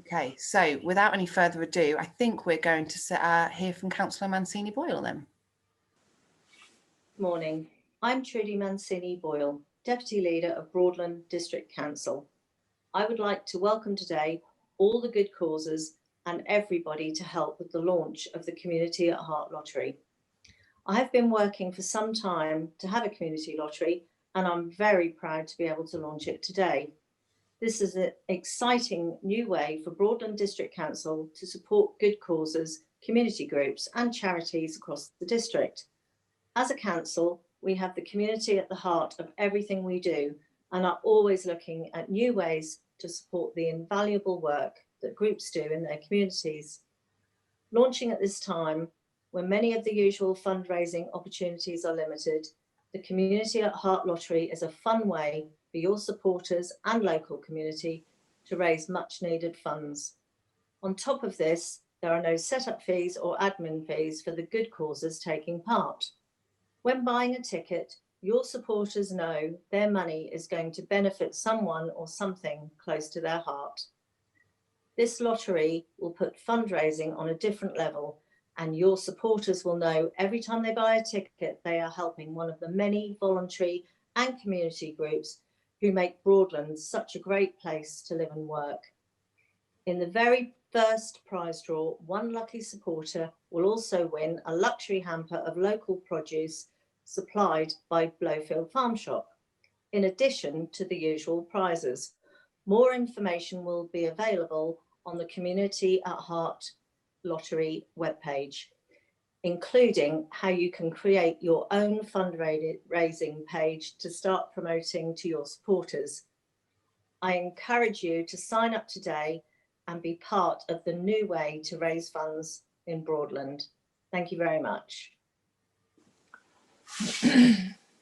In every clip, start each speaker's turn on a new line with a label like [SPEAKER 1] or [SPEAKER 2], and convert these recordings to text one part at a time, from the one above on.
[SPEAKER 1] Okay, so without any further ado, I think we're going to hear from Councillor Mancini-Boyle then.
[SPEAKER 2] Morning. I'm Trudy Mancini-Boyle, Deputy Leader of Broadland District Council. I would like to welcome today all the good causes and everybody to help with the launch of the Community at Heart Lottery. I have been working for some time to have a community lottery, and I'm very proud to be able to launch it today. This is an exciting new way for Broadland District Council to support good causes, community groups and charities across the district. As a council, we have the community at the heart of everything we do and are always looking at new ways to support the invaluable work that groups do in their communities. Launching at this time, when many of the usual fundraising opportunities are limited, the Community at Heart Lottery is a fun way for your supporters and local community to raise much needed funds. On top of this, there are no setup fees or admin fees for the good causes taking part. When buying a ticket, your supporters know their money is going to benefit someone or something close to their heart. This lottery will put fundraising on a different level, and your supporters will know every time they buy a ticket, they are helping one of the many voluntary and community groups who make Broadland such a great place to live and work. In the very first prize draw, one lucky supporter will also win a luxury hamper of local produce supplied by Blowfield Farm Shop, in addition to the usual prizes. More information will be available on the Community at Heart Lottery webpage, including how you can create your own fundraising page to start promoting to your supporters. I encourage you to sign up today and be part of the new way to raise funds in Broadland. Thank you very much.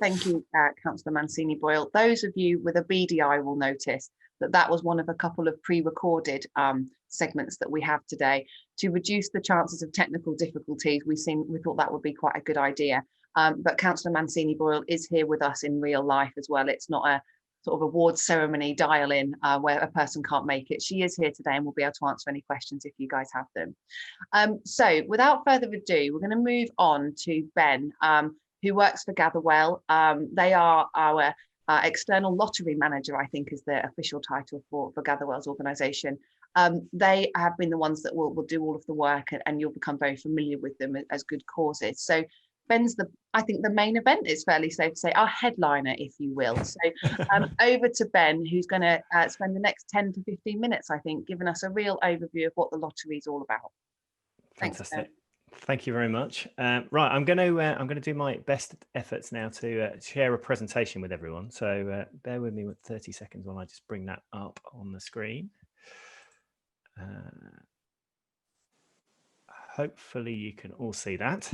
[SPEAKER 1] Thank you, Councillor Mancini-Boyle. Those of you with a beady eye will notice that that was one of a couple of pre-recorded segments that we have today. To reduce the chances of technical difficulties, we thought that would be quite a good idea. But Councillor Mancini-Boyle is here with us in real life as well. It's not a sort of award ceremony dial-in where a person can't make it. She is here today and will be able to answer any questions if you guys have them. So without further ado, we're going to move on to Ben, who works for Gatherwell. They are our external lottery manager, I think is their official title for Gatherwell's organisation. They have been the ones that will do all of the work, and you'll become very familiar with them as good causes. So Ben's I think the main event, is fairly safe to say, our headliner, if you will. So over to Ben, who's going to spend the next 10 to 15 minutes, I think, giving us a real overview of what the lottery is all about.
[SPEAKER 3] Fantastic. Thanks, thank you very much. Right, I'm going to do my best efforts now to share a presentation with everyone. So bear with me with 30 seconds while I just bring that up on the screen. Hopefully you can all see that.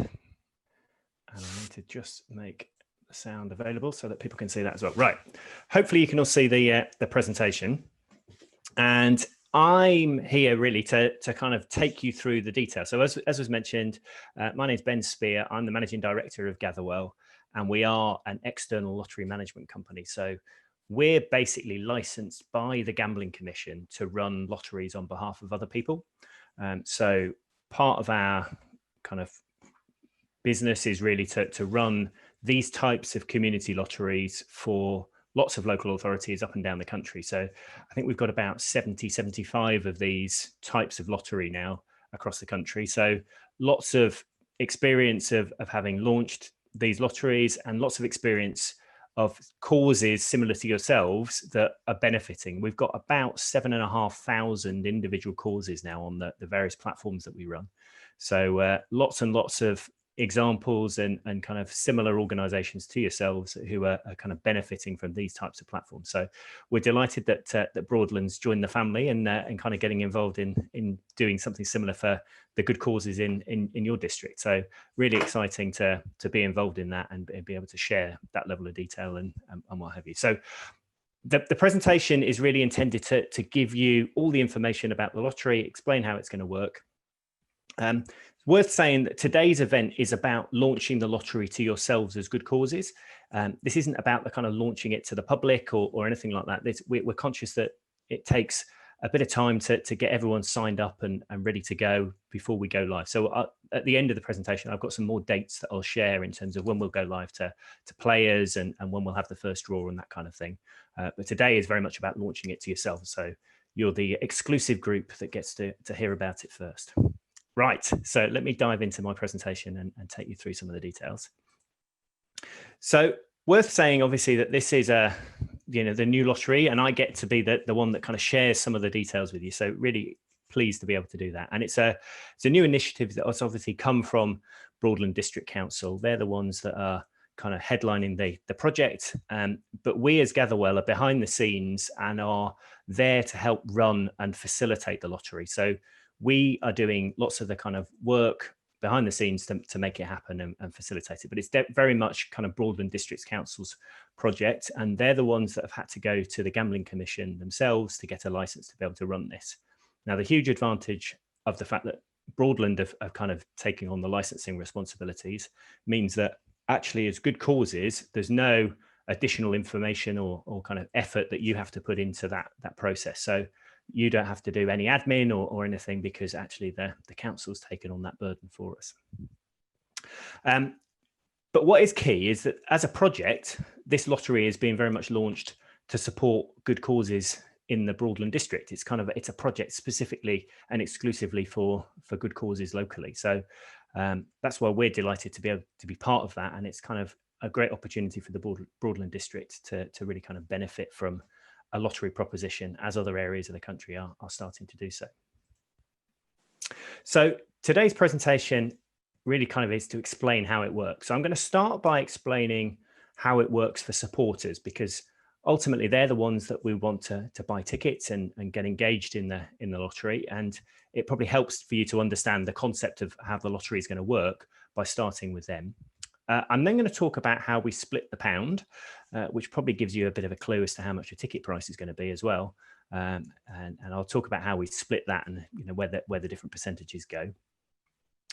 [SPEAKER 3] And I need to just make the sound available so that people can see that as well. Right. Hopefully you can all see the presentation. And I'm here really to kind of take you through the details. So as was mentioned, my name is Ben Spear. I'm the Managing Director of Gatherwell, and we are an external lottery management company. So we're basically licensed by the Gambling Commission to run lotteries on behalf of other people. So part of our kind of business is really to run these types of community lotteries for lots of local authorities up and down the country. So I think we've got about 75 of these types of lottery now across the country. So lots of experience of having launched these lotteries, and lots of experience of causes similar to yourselves that are benefiting. We've got about 7,500 individual causes now on the various platforms that we run. So lots and lots of examples and kind of similar organizations to yourselves who are kind of benefiting from these types of platforms. So we're delighted that Broadland's joined the family and kind of getting involved in doing something similar for the good causes in your district. So really exciting to be involved in that and be able to share that level of detail and what have you. So the presentation is really intended to give you all the information about the lottery, explain how it's going to work. Worth saying that today's event is about launching the lottery to yourselves as good causes. This isn't about the kind of launching it to the public or anything like that. We're conscious that it takes a bit of time to get everyone signed up and ready to go before we go live. So at the end of the presentation, I've got some more dates that I'll share in terms of when we'll go live to players and when we'll have the first draw and that kind of thing. But today is very much about launching it to yourself. So you're the exclusive group that gets to hear about it first. Right, so let me dive into my presentation and take you through some of the details. So worth saying, obviously, that this is the new lottery, and I get to be the one that kind of shares some of the details with you. So really pleased to be able to do that. And it's a new initiative that has obviously come from Broadland District Council. They're the ones that are kind of headlining the project, but we as Gatherwell are behind the scenes and are there to help run and facilitate the lottery. So we are doing lots of the kind of work behind the scenes to make it happen and facilitate it. But it's very much kind of Broadland District Council's project, and they're the ones that have had to go to the Gambling Commission themselves to get a license to be able to run this. Now, the huge advantage of the fact that Broadland have kind of taken on the licensing responsibilities means that actually, as good causes, there's no additional information or kind of effort that you have to put into that process. So you don't have to do any admin or anything, because actually the council's taken on that burden for us. But what is key is that as a project, this lottery is being very much launched to support good causes in the Broadland district. It's a project specifically and exclusively for good causes locally. So that's why we're delighted to be able to be part of that. And it's kind of a great opportunity for the Broadland district to really kind of benefit from a lottery proposition, as other areas of the country are starting to do so. So today's presentation really kind of is to explain how it works. So I'm going to start by explaining how it works for supporters, because ultimately they're the ones that we want to buy tickets and get engaged in the lottery. And it probably helps for you to understand the concept of how the lottery is going to work by starting with them. I'm then going to talk about how we split the pound, which probably gives you a bit of a clue as to how much a ticket price is going to be as well. And I'll talk about how we split that and where the different percentages go.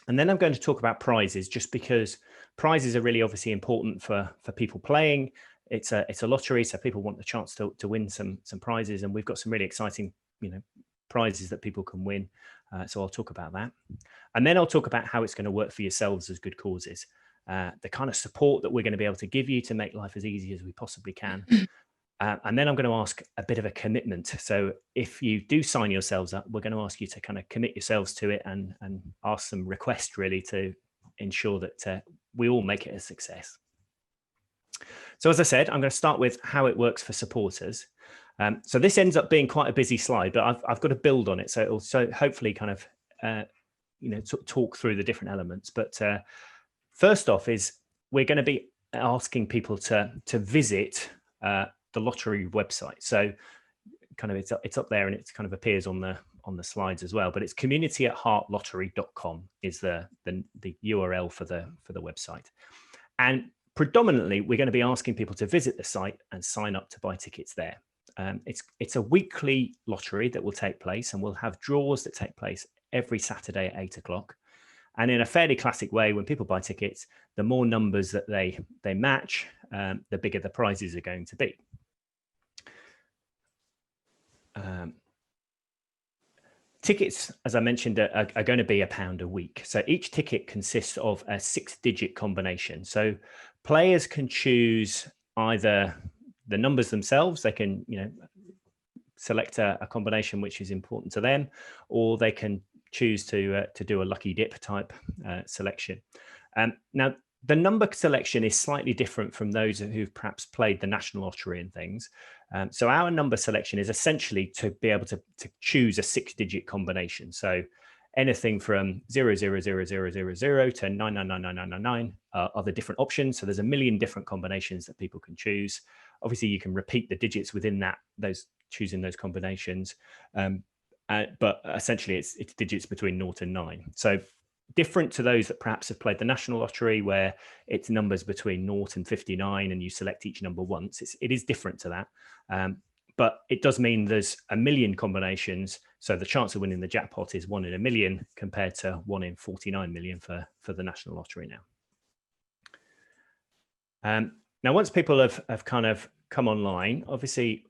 [SPEAKER 3] And then I'm going to talk about prizes, just because prizes are really obviously important for people playing. It's a lottery, so people want the chance to win some prizes, and we've got some really exciting prizes that people can win. So I'll talk about that, and then I'll talk about how it's going to work for yourselves as good causes. The kind of support that we're going to be able to give you to make life as easy as we possibly can. And then I'm going to ask a bit of a commitment. So if you do sign yourselves up, we're going to ask you to kind of commit yourselves to it and ask some requests really to ensure that we all make it a success. So as I said, I'm going to start with how it works for supporters. So this ends up being quite a busy slide, but I've got to build on it. So it'll hopefully kind of, talk through the different elements. But first off is we're going to be asking people to visit the lottery website. So kind of it's up there and it kind of appears on the slides as well, but it's community@heartlottery.com is the URL for the website. And predominantly we're going to be asking people to visit the site and sign up to buy tickets there. It's a weekly lottery that will take place, and we'll have draws that take place every Saturday at 8 o'clock. And in a fairly classic way, when people buy tickets, the more numbers that they match, the bigger the prizes are going to be. Tickets, as I mentioned, are going to be £1 a week. So each ticket consists of a 6-digit combination. So players can choose either the numbers themselves, they can select a combination which is important to them, or they can choose to do a lucky dip type selection. Now, the number selection is slightly different from those who've perhaps played the National Lottery and things. So our number selection is essentially to be able to choose a 6-digit combination. So anything from 000000 to 9999999 are the different options. So there's a million different combinations that people can choose. Obviously, you can repeat the digits within choosing those combinations. But essentially, it's digits between 0 and 9. So different to those that perhaps have played the National Lottery, where it's numbers between 0 and 59, and you select each number once. It is different to that. But it does mean there's a million combinations. So the chance of winning the jackpot is 1 in a million compared to 1 in 49 million for the National Lottery now. Now, once people have kind of come online, obviously,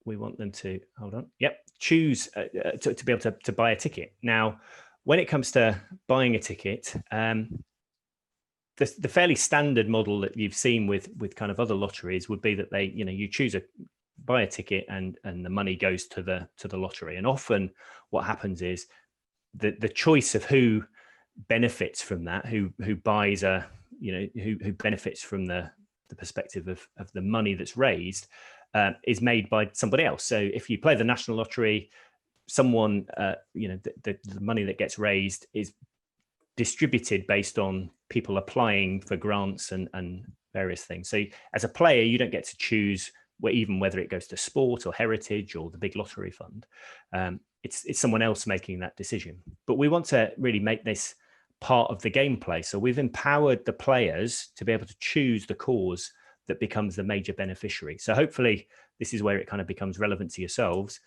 [SPEAKER 3] we want them to, hold on, yep, choose to be able to buy a ticket. Now, when it comes to buying a ticket, the fairly standard model that you've seen with kind of other lotteries would be that they, you buy a ticket and the money goes to the lottery. And often what happens is the choice of who benefits from that, who buys who benefits from the perspective of the money that's raised, is made by somebody else. So if you play the national lottery, someone, the money that gets raised is distributed based on people applying for grants and various things. So as a player, you don't get to choose even whether it goes to sport or heritage or the big lottery fund. It's someone else making that decision. But we want to really make this part of the gameplay. So we've empowered the players to be able to choose the cause that becomes the major beneficiary. So hopefully this is where it kind of becomes relevant to yourselves.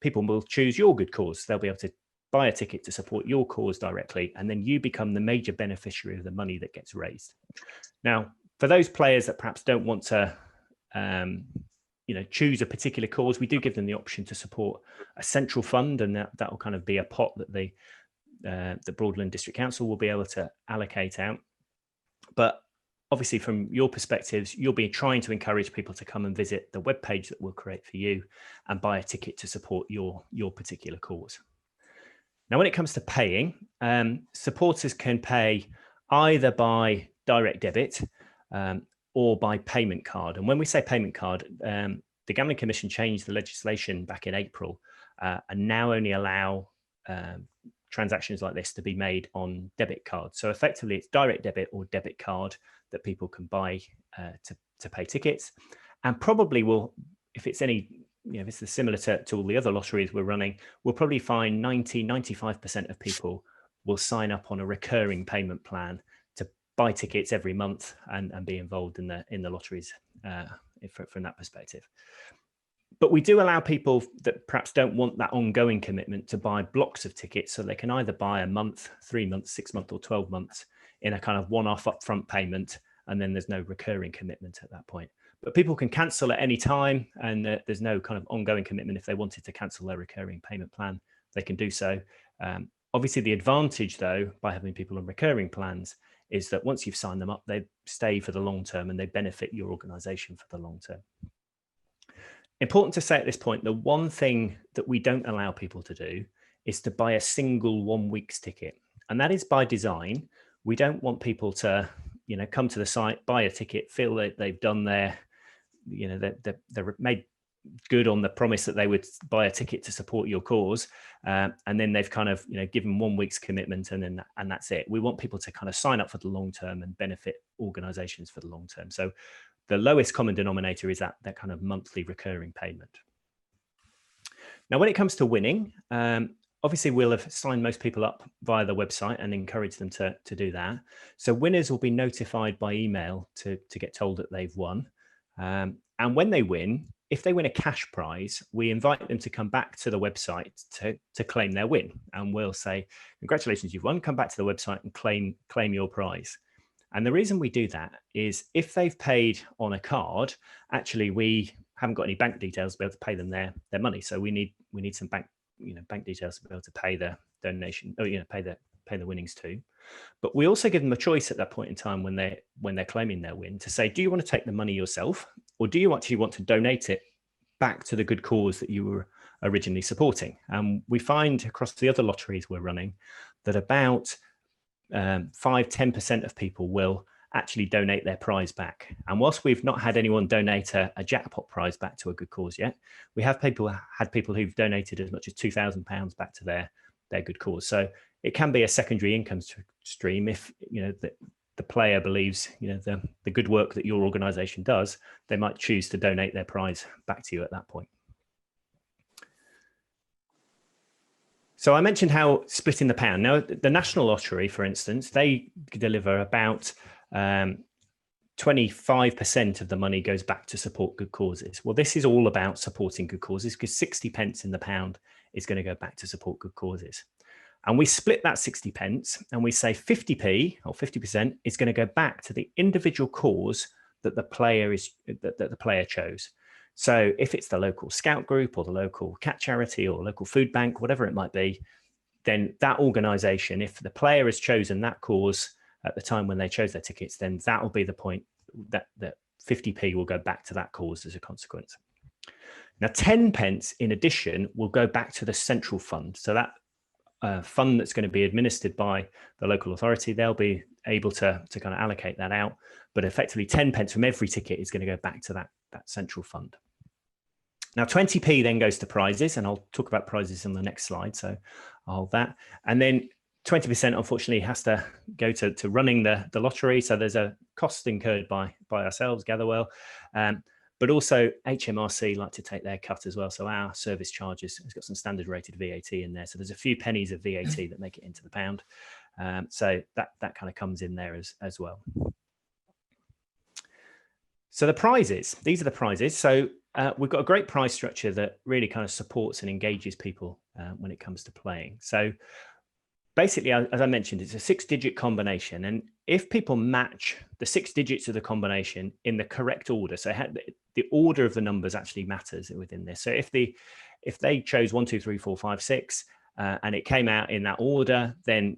[SPEAKER 3] People will choose your good cause. They'll be able to buy a ticket to support your cause directly, and then you become the major beneficiary of the money that gets raised. Now, for those players that perhaps don't want to choose a particular cause, we do give them the option to support a central fund, and that will kind of be a pot that the Broadland District Council will be able to allocate out. But obviously, from your perspectives, you'll be trying to encourage people to come and visit the webpage that we'll create for you and buy a ticket to support your particular cause. Now, when it comes to paying, supporters can pay either by direct debit or by payment card. And when we say payment card, the Gambling Commission changed the legislation back in April and now only allow transactions like this to be made on debit cards. So effectively, it's direct debit or debit card that people can buy to pay tickets. And probably will, if it's any, if it's similar to all the other lotteries we're running, we'll probably find 95% of people will sign up on a recurring payment plan to buy tickets every month and be involved in the lotteries from that perspective. But we do allow people that perhaps don't want that ongoing commitment to buy blocks of tickets, so they can either buy a month, 3 months, 6 months, or 12 months in a kind of one-off upfront payment, and then there's no recurring commitment at that point. But people can cancel at any time, and there's no kind of ongoing commitment. If they wanted to cancel their recurring payment plan, they can do so. Obviously, the advantage, though, by having people on recurring plans is that once you've signed them up, they stay for the long term and they benefit your organisation for the long term. Important to say at this point, the one thing that we don't allow people to do is to buy a single 1 week's ticket. And that is by design. We don't want people to, come to the site, buy a ticket, feel that they've done their, they're made good on the promise that they would buy a ticket to support your cause. And then they've kind of, given 1 week's commitment and that's it. We want people to kind of sign up for the long term and benefit organizations for the long term. So the lowest common denominator is that kind of monthly recurring payment. Now, when it comes to winning, obviously we'll have signed most people up via the website and encourage them to do that. So winners will be notified by email to get told that they've won. And when they win, if they win a cash prize, we invite them to come back to the website to claim their win. And we'll say, congratulations, you've won, come back to the website and claim your prize. And the reason we do that is if they've paid on a card, actually we haven't got any bank details to be able to pay them their money. So we need some bank details to be able to pay the donation, or pay the winnings to. But we also give them a choice at that point in time when they're claiming their win to say, do you want to take the money yourself, or do you actually want to donate it back to the good cause that you were originally supporting? And we find across the other lotteries we're running that about 5-10% of people will actually donate their prize back. And whilst we've not had anyone donate a jackpot prize back to a good cause yet, we have had people who've donated as much as £2,000 back to their good cause. So it can be a secondary income stream if the player believes the good work that your organisation does. They might choose to donate their prize back to you at that point. So I mentioned how splitting the pound. Now, the National Lottery, for instance, they deliver about 25% of the money goes back to support good causes. Well, this is all about supporting good causes because 60 pence in the pound is going to go back to support good causes. And we split that 60 pence and we say 50p or 50% is going to go back to the individual cause that the player chose. So if it's the local scout group or the local cat charity or local food bank, whatever it might be, then that organisation, if the player has chosen that cause at the time when they chose their tickets, then that will be the point that 50p will go back to that cause as a consequence. Now 10 pence in addition will go back to the central fund. So that fund that's going to be administered by the local authority, they'll be able to kind of allocate that out. But effectively 10 pence from every ticket is going to go back to that central fund. Now 20p then goes to prizes, and I'll talk about prizes on the next slide. So I'll hold that. And then 20% unfortunately has to go to running the lottery. So there's a cost incurred by ourselves, Gatherwell, but also HMRC like to take their cut as well. So our service charges has got some standard rated VAT in there. So there's a few pennies of VAT that make it into the pound. So that kind of comes in there as well. So the prizes, these are the prizes. So we've got a great prize structure that really kind of supports and engages people when it comes to playing. So basically, as I mentioned, it's a 6-digit combination. And if people match the 6 digits of the combination in the correct order, so the order of the numbers actually matters within this. So if they chose 1, 2, 3, 4, 5, 6, and it came out in that order, then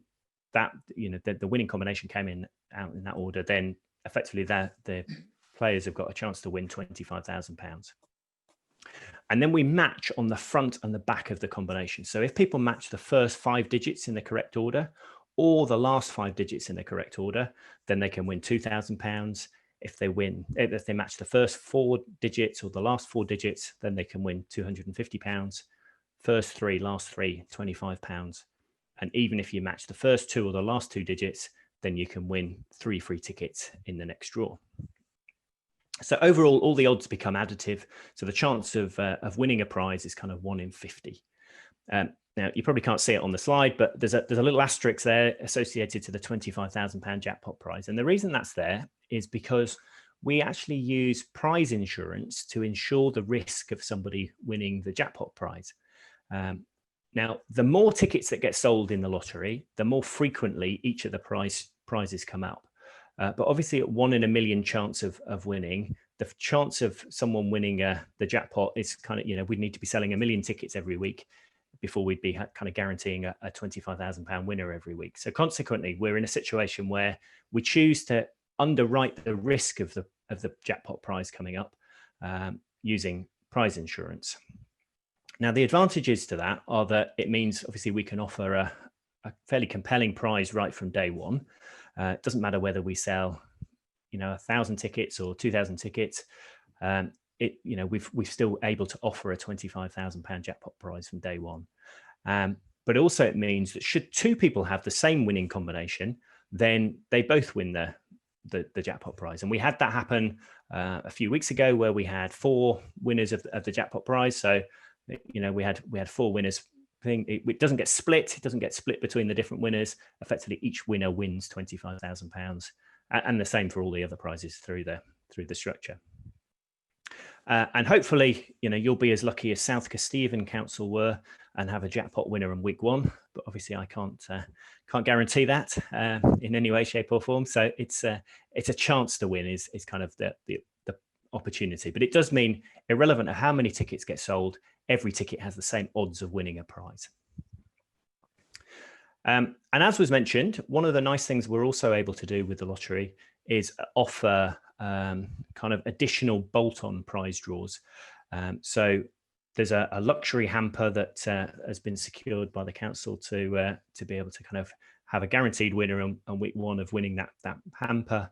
[SPEAKER 3] that, the winning combination came out in that order, then effectively the players have got a chance to win £25,000. And then we match on the front and the back of the combination. So if people match the first 5 digits in the correct order or the last 5 digits in the correct order, then they can win £2,000. If they match the first 4 digits or the last 4 digits, then they can win £250. First 3, last 3, £25. And even if you match the first 2 or the last 2 digits, then you can win 3 free tickets in the next draw. So overall, all the odds become additive. So the chance of winning a prize is kind of 1 in 50. Now, you probably can't see it on the slide, but there's a little asterisk there associated to the £25,000 jackpot prize. And the reason that's there is because we actually use prize insurance to insure the risk of somebody winning the jackpot prize. Now, the more tickets that get sold in the lottery, the more frequently each of the prizes come up. But obviously at 1 in a million chance of winning, the chance of someone winning the jackpot is kind of, we'd need to be selling 1 million tickets every week before we'd be kind of guaranteeing a £25,000 winner every week. So consequently, we're in a situation where we choose to underwrite the risk of the jackpot prize coming up using prize insurance. Now, the advantages to that are that it means obviously we can offer a fairly compelling prize right from day one. It doesn't matter whether we sell, 1,000 tickets or 2,000 tickets. We've still able to offer a £25,000 jackpot prize from day one. But also it means that should 2 people have the same winning combination, then they both win the jackpot prize. And we had that happen a few weeks ago where we had 4 winners of the jackpot prize. So, we had 4 winners. It doesn't get split. It doesn't get split between the different winners. Effectively, each winner wins £25,000, and the same for all the other prizes through the structure. And hopefully, you'll be as lucky as South Kesteven Council were and have a jackpot winner in week 1. But obviously, I can't guarantee that in any way, shape, or form. So it's a chance to win is kind of the opportunity. But it does mean, irrelevant of how many tickets get sold, every ticket has the same odds of winning a prize. And as was mentioned, one of the nice things we're also able to do with the lottery is offer kind of additional bolt-on prize draws. So there's a luxury hamper that has been secured by the council to be able to kind of have a guaranteed winner on week 1 of winning that hamper.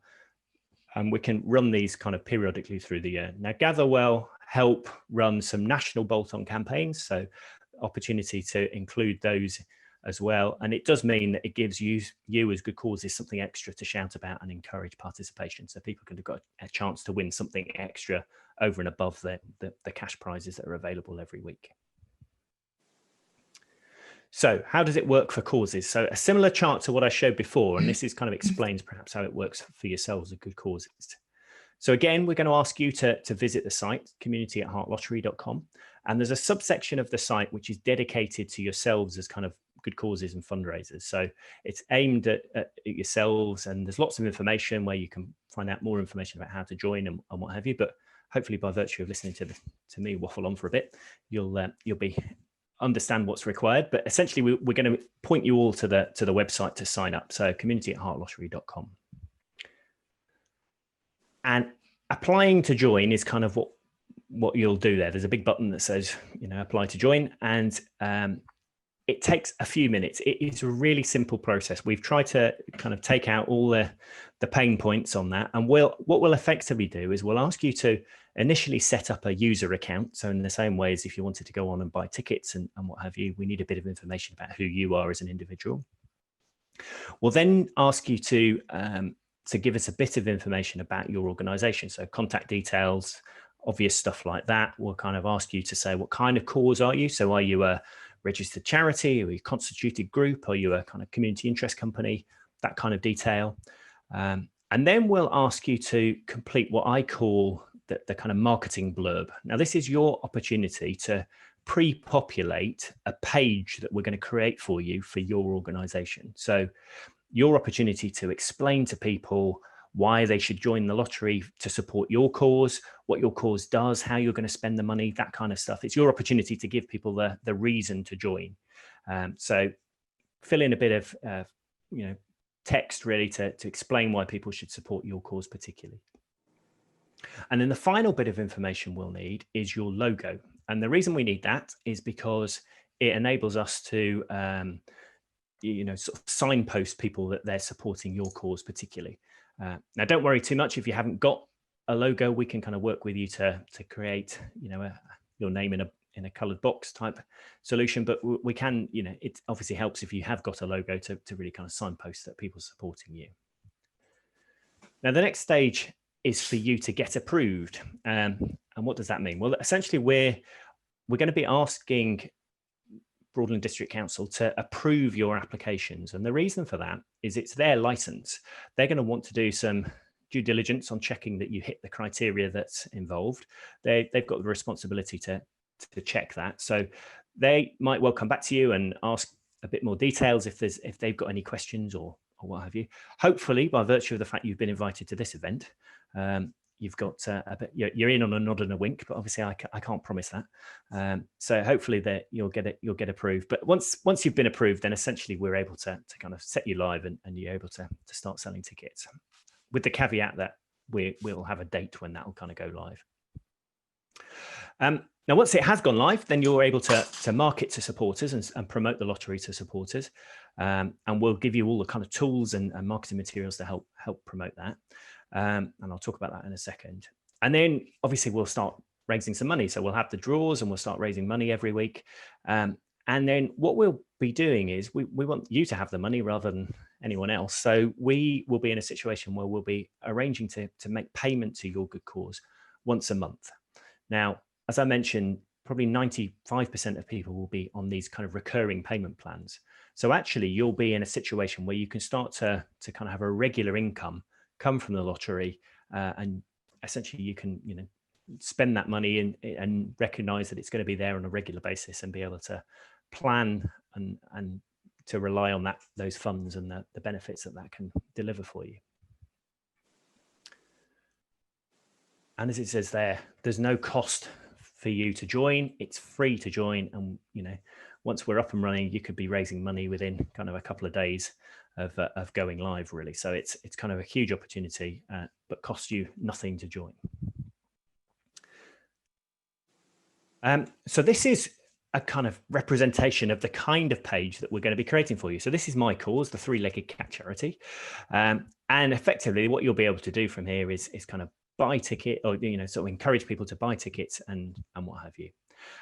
[SPEAKER 3] And we can run these kind of periodically through the year. Now, Gatherwell help run some national bolt-on campaigns, so opportunity to include those as well. And it does mean that it gives you as good causes something extra to shout about and encourage participation. So people can have got a chance to win something extra over and above the cash prizes that are available every week. So how does it work for causes? So a similar chart to what I showed before, and this is kind of explains perhaps how it works for yourselves at good causes. So again, we're going to ask you to visit the site, community@heartlottery.com. And there's a subsection of the site which is dedicated to yourselves as kind of good causes and fundraisers. So it's aimed at yourselves, and there's lots of information where you can find out more information about how to join and what have you. But hopefully by virtue of listening to me waffle on for a bit, you'll be understand what's required. But essentially, we're going to point you all to the website to sign up. So community@heartlottery.com. And applying to join is kind of what you'll do there. There's a big button that says, apply to join, and it takes a few minutes. It is a really simple process. We've tried to kind of take out all the pain points on that. And what we'll effectively do is we'll ask you to initially set up a user account. So in the same way as if you wanted to go on and buy tickets and what have you, we need a bit of information about who you are as an individual. We'll then ask you to give us a bit of information about your organization. So contact details, obvious stuff like that. We'll kind of ask you to say, what kind of cause are you? So are you a registered charity? Are you a constituted group? Are you a kind of community interest company? That kind of detail. And then we'll ask you to complete what I call the kind of marketing blurb. Now, this is your opportunity to pre-populate a page that we're going to create for you for your organization. So your opportunity to explain to people why they should join the lottery to support your cause, what your cause does, how you're going to spend the money, that kind of stuff. It's your opportunity to give people the reason to join. So fill in a bit of text really to explain why people should support your cause particularly. And then the final bit of information we'll need is your logo. And the reason we need that is because it enables us to sort of signpost people that they're supporting your cause particularly. Now, don't worry too much if you haven't got a logo. We can kind of work with you to create, your name in a coloured box type solution. But we can, it obviously helps if you have got a logo to really kind of signpost that people are supporting you. Now, the next stage is for you to get approved. And what does that mean? Well, essentially, we're going to be asking Broadland District Council to approve your applications. And the reason for that is it's their license. They're going to want to do some due diligence on checking that you hit the criteria that's involved. They've got the responsibility to check that. So they might well come back to you and ask a bit more details if they've got any questions or what have you. Hopefully, by virtue of the fact you've been invited to this event, you've got you're in on a nod and a wink, but obviously I can't promise that. So hopefully that you'll get approved. But once you've been approved, then essentially we're able to kind of set you live and you're able to start selling tickets, with the caveat that we'll have a date when that will kind of go live. Now, once it has gone live, then you're able to market to supporters and promote the lottery to supporters. And we'll give you all the kind of tools and marketing materials to help promote that. And I'll talk about that in a second. And then obviously we'll start raising some money. So we'll have the draws and we'll start raising money every week. And then what we'll be doing is we want you to have the money rather than anyone else. So we will be in a situation where we'll be arranging to make payment to your good cause once a month. Now, as I mentioned, probably 95% of people will be on these kind of recurring payment plans. So actually you'll be in a situation where you can start to kind of have a regular income come from the lottery, and essentially you can spend that money and recognize that it's going to be there on a regular basis and be able to plan and to rely on those funds and the benefits that can deliver for you. And as it says there's no cost for you to join. It's free to join, and once we're up and running, you could be raising money within kind of a couple of days of going live, really. So it's kind of a huge opportunity, but costs you nothing to join. So this is a kind of representation of the kind of page that we're going to be creating for you. So this is my cause, the Three-Legged Cat Charity, and effectively what you'll be able to do from here is kind of buy ticket, or sort of encourage people to buy tickets and what have you.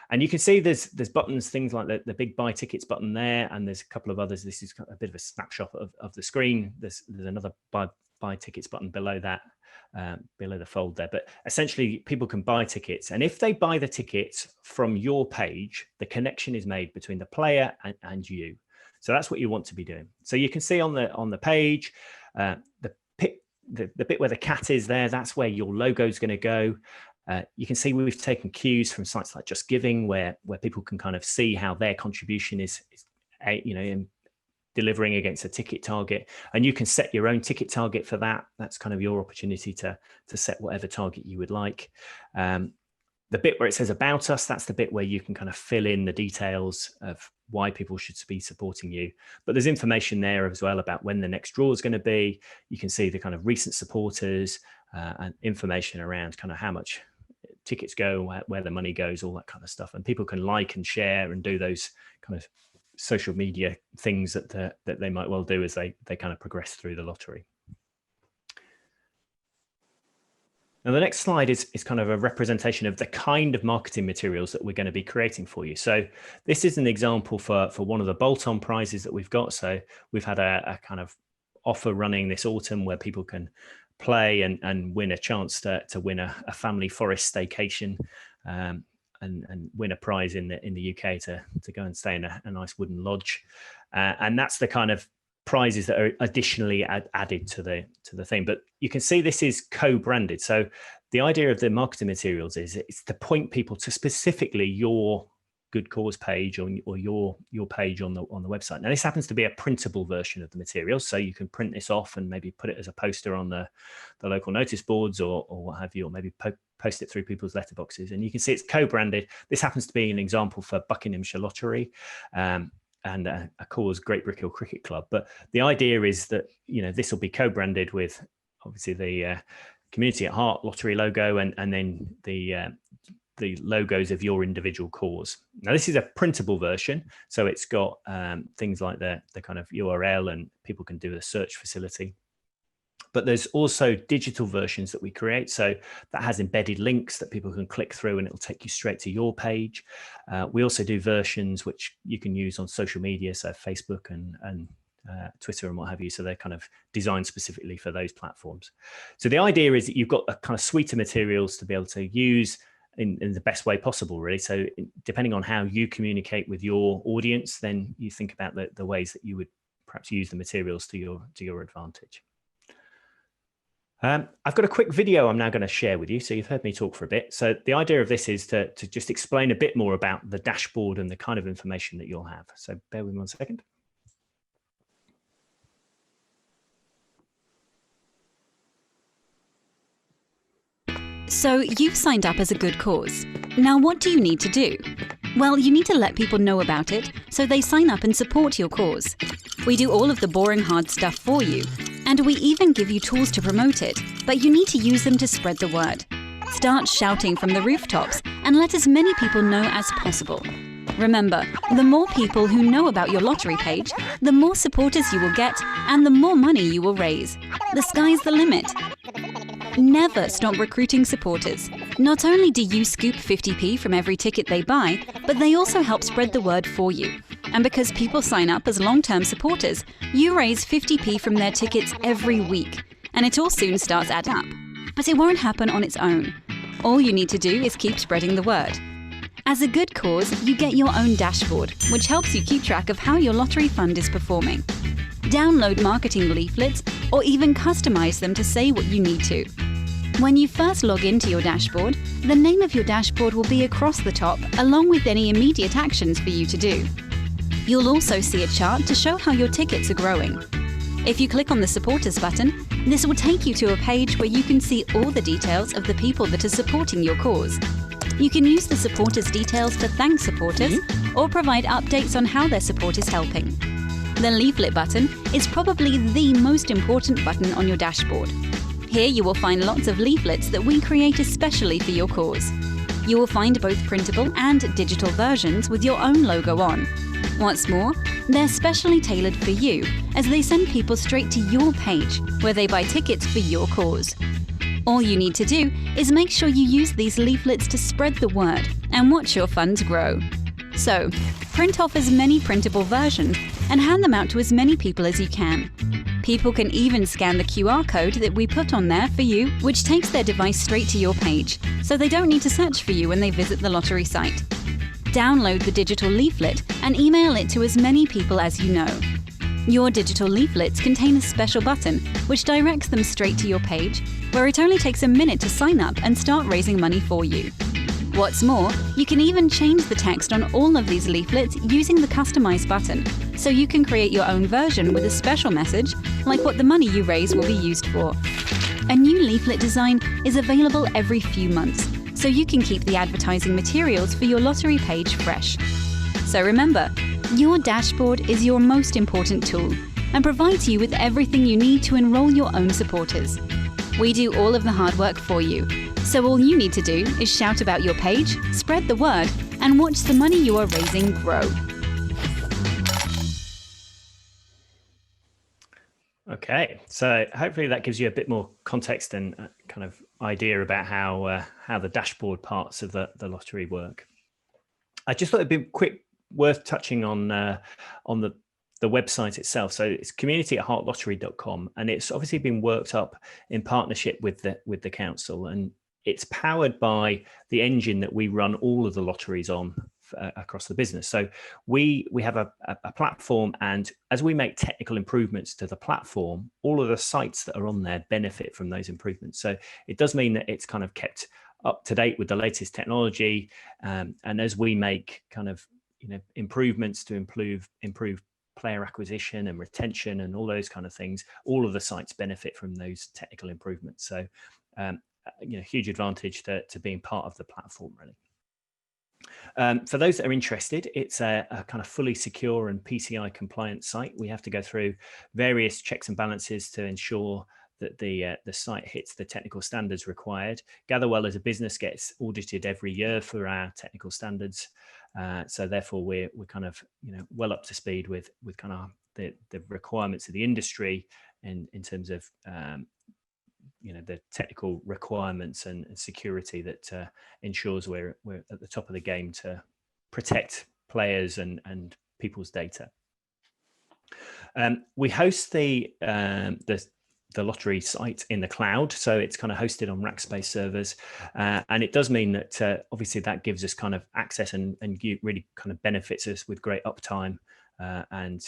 [SPEAKER 3] And you can see there's buttons, things like the big buy tickets button there, and there's a couple of others. This is a bit of a snapshot of the screen. There's another buy tickets button below that, below the fold there. But essentially people can buy tickets, and if they buy the tickets from your page, the connection is made between the player and you. So that's what you want to be doing. So you can see on the page, the bit where the cat is there, that's where your logo is going to go. You can see we've taken cues from sites like Just Giving, where people can kind of see how their contribution is delivering against a ticket target, and you can set your own ticket target for that. That's kind of your opportunity to set whatever target you would like. The bit where it says about us, that's the bit where you can kind of fill in the details of why people should be supporting you. But there's information there as well about when the next draw is going to be. You can see the kind of recent supporters and information around kind of how much tickets go, where the money goes, all that kind of stuff. And people can like and share and do those kind of social media things that they might well do as they kind of progress through the lottery. Now, the next slide is kind of a representation of the kind of marketing materials that we're going to be creating for you. So this is an example for one of the bolt-on prizes that we've got. So we've had a kind of offer running this autumn where people can play and win a chance to win a family forest staycation and win a prize in the UK to go and stay in a nice wooden lodge. And that's the kind of prizes that are additionally added to the thing. But you can see this is co-branded. So the idea of the marketing materials is it's to point people to specifically your good cause page or your page on the website. Now, this happens to be a printable version of the material, so you can print this off and maybe put it as a poster on the local notice boards or what have you, or maybe post it through people's letterboxes. And you can see it's co-branded. This happens to be an example for Buckinghamshire Lottery and a cause, Great Brickhill Cricket Club. But the idea is that, you know, this will be co-branded with obviously the Community at Heart lottery logo and then the logos of your individual cause. Now, this is a printable version, so it's got things like the kind of URL, and people can do a search facility. But there's also digital versions that we create. So that has embedded links that people can click through and it'll take you straight to your page. We also do versions which you can use on social media, so Facebook and Twitter and what have you. So they're kind of designed specifically for those platforms. So the idea is that you've got a kind of suite of materials to be able to use in the best way possible, really. So depending on how you communicate with your audience, then you think about the ways that you would perhaps use the materials to your advantage. I've got a quick video I'm now going to share with you. So you've heard me talk for a bit. So the idea of this is to just explain a bit more about the dashboard and the kind of information that you'll have. So bear with me 1 second.
[SPEAKER 4] So you've signed up as a good cause. Now what do you need to do? Well, you need to let people know about it so they sign up and support your cause. We do all of the boring hard stuff for you, and we even give you tools to promote it, but you need to use them to spread the word. Start shouting from the rooftops and let as many people know as possible. Remember, the more people who know about your lottery page, the more supporters you will get and the more money you will raise. The sky's the limit. Never stop recruiting supporters. Not only do you scoop 50p from every ticket they buy, but they also help spread the word for you. And because people sign up as long-term supporters, you raise 50p from their tickets every week. And it all soon starts adding up. But it won't happen on its own. All you need to do is keep spreading the word. As a good cause, you get your own dashboard, which helps you keep track of how your lottery fund is performing. Download marketing leaflets or even customize them to say what you need to. When you first log into your dashboard, the name of your dashboard will be across the top along with any immediate actions for you to do. You'll also see a chart to show how your tickets are growing. If you click on the supporters button, this will take you to a page where you can see all the details of the people that are supporting your cause. You can use the supporters details to thank supporters or provide updates on how their support is helping. The leaflet button is probably the most important button on your dashboard. Here you will find lots of leaflets that we create especially for your cause. You will find both printable and digital versions with your own logo on. What's more, they're specially tailored for you as they send people straight to your page where they buy tickets for your cause. All you need to do is make sure you use these leaflets to spread the word and watch your funds grow. So, print off as many printable versions and hand them out to as many people as you can. People can even scan the QR code that we put on there for you, which takes their device straight to your page, so they don't need to search for you when they visit the lottery site. Download the digital leaflet and email it to as many people as you know. Your digital leaflets contain a special button which directs them straight to your page, where it only takes a minute to sign up and start raising money for you. What's more, you can even change the text on all of these leaflets using the Customize button, so you can create your own version with a special message, like what the money you raise will be used for. A new leaflet design is available every few months, so you can keep the advertising materials for your lottery page fresh. So remember, your dashboard is your most important tool and provides you with everything you need to enroll your own supporters. We do all of the hard work for you, so all you need to do is shout about your page, spread the word, and watch the money you are raising grow.
[SPEAKER 3] Okay, so hopefully that gives you a bit more context and kind of idea about how the dashboard parts of the lottery work. I just thought it'd be worth touching on the website itself. So it's community@heartlottery.com, and it's obviously been worked up in partnership with the council, and it's powered by the engine that we run all of the lotteries on across the business. So we have a platform, and as we make technical improvements to the platform, all of the sites that are on there benefit from those improvements. So it does mean that it's kind of kept up to date with the latest technology, and as we make kind of improvements to improve player acquisition and retention and all those kind of things, all of the sites benefit from those technical improvements. So huge advantage to being part of the platform, really. For those that are interested, it's a kind of fully secure and PCI compliant site. We have to go through various checks and balances to ensure that the site hits the technical standards required. Gatherwell as a business gets audited every year for our technical standards, so therefore we're kind of well up to speed with kind of the requirements of the industry in terms of the technical requirements and security that ensures we're at the top of the game to protect players and people's data. We host the lottery site in the cloud, so it's kind of hosted on Rackspace servers, and it does mean that obviously that gives us kind of access and really kind of benefits us with great uptime, and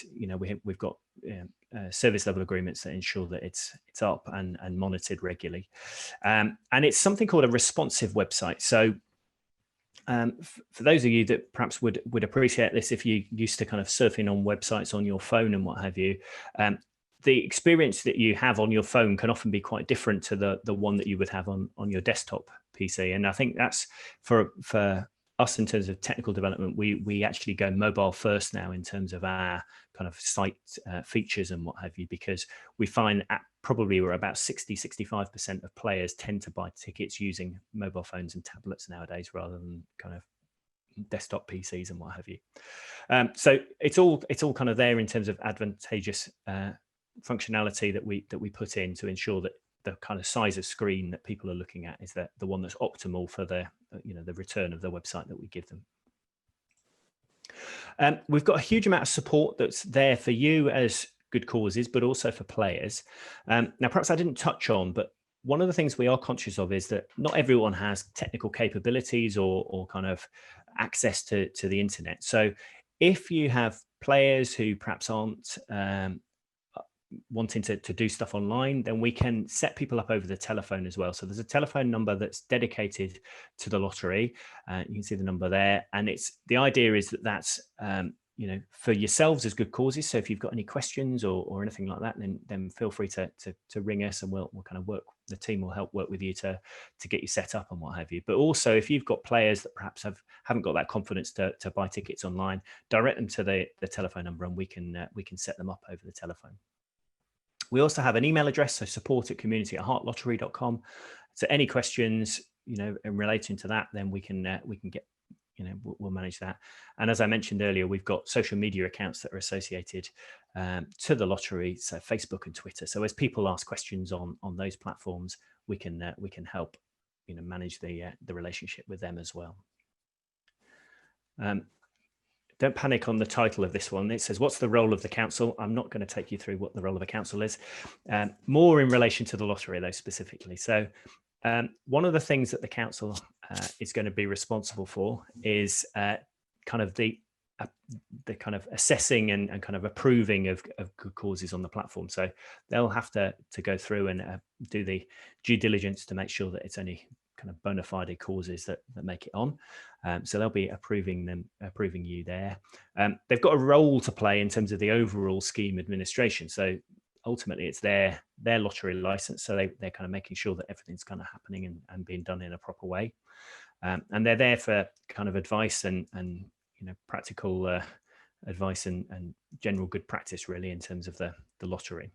[SPEAKER 3] we've got service level agreements that ensure that it's up and monitored regularly, and it's something called a responsive website. So for those of you that perhaps would appreciate this, if you're used to kind of surfing on websites on your phone and what have you, the experience that you have on your phone can often be quite different to the one that you would have on your desktop PC. And I think that's for us in terms of technical development, we actually go mobile first now in terms of our kind of site features and what have you, because we find probably we're about 65% of players tend to buy tickets using mobile phones and tablets nowadays rather than kind of desktop PCs and what have you. So it's all kind of there in terms of advantageous functionality that we put in to ensure that the kind of size of screen that people are looking at is the one that's optimal for the return of the website that we give them. We've got a huge amount of support that's there for you as good causes, but also for players. Now, perhaps I didn't touch on, but one of the things we are conscious of is that not everyone has technical capabilities or kind of access to the internet. So if you have players who perhaps aren't wanting to do stuff online, then we can set people up over the telephone as well. So there's a telephone number that's dedicated to the lottery. You can see the number there, and the idea is that that's for yourselves as good causes. So if you've got any questions or anything like that, then feel free to ring us, and we'll kind of work. The team will help work with you to get you set up and what have you. But also, if you've got players that perhaps haven't got that confidence to buy tickets online, direct them to the telephone number, and we can set them up over the telephone. We also have an email address, so support@community@heartlottery.com. So any questions, in relating to that, then we can get, we'll manage that. And as I mentioned earlier, we've got social media accounts that are associated to the lottery, so Facebook and Twitter. So as people ask questions on those platforms, we can help, manage the relationship with them as well. Don't panic on the title of this one. It says, what's the role of the council? I'm not going to take you through what the role of a council is, more in relation to the lottery, though, specifically. So one of the things that the council is going to be responsible for is kind of the kind of assessing and kind of approving of good causes on the platform. So they'll have to go through and do the due diligence to make sure that it's only kind of bona fide causes that make it on. So they'll be approving you there. They've got a role to play in terms of the overall scheme administration. So ultimately it's their lottery license. So they're kind of making sure that everything's kind of happening and being done in a proper way. And they're there for kind of advice and practical advice and general good practice, really, in terms of the lottery.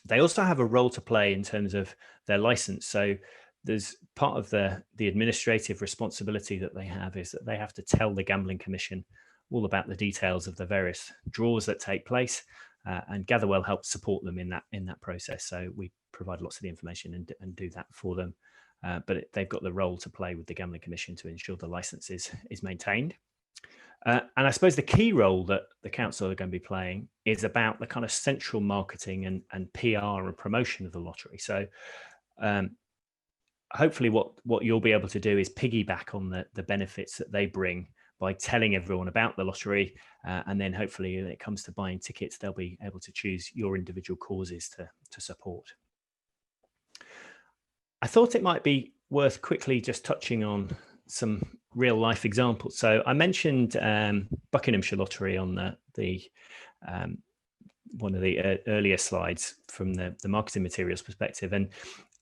[SPEAKER 3] They also have a role to play in terms of their license. So there's part of the administrative responsibility that they have is that they have to tell the Gambling Commission all about the details of the various draws that take place, and Gatherwell helps support them in that process. So we provide lots of the information and do that for them. But they've got the role to play with the Gambling Commission to ensure the license is maintained. And I suppose the key role that the council are going to be playing is about the kind of central marketing and PR and promotion of the lottery. So hopefully what you'll be able to do is piggyback on the benefits that they bring by telling everyone about the lottery. And then hopefully when it comes to buying tickets, they'll be able to choose your individual causes to support. I thought it might be worth quickly just touching on some real life examples. So I mentioned Buckinghamshire Lottery on the one of the earlier slides from the marketing materials perspective,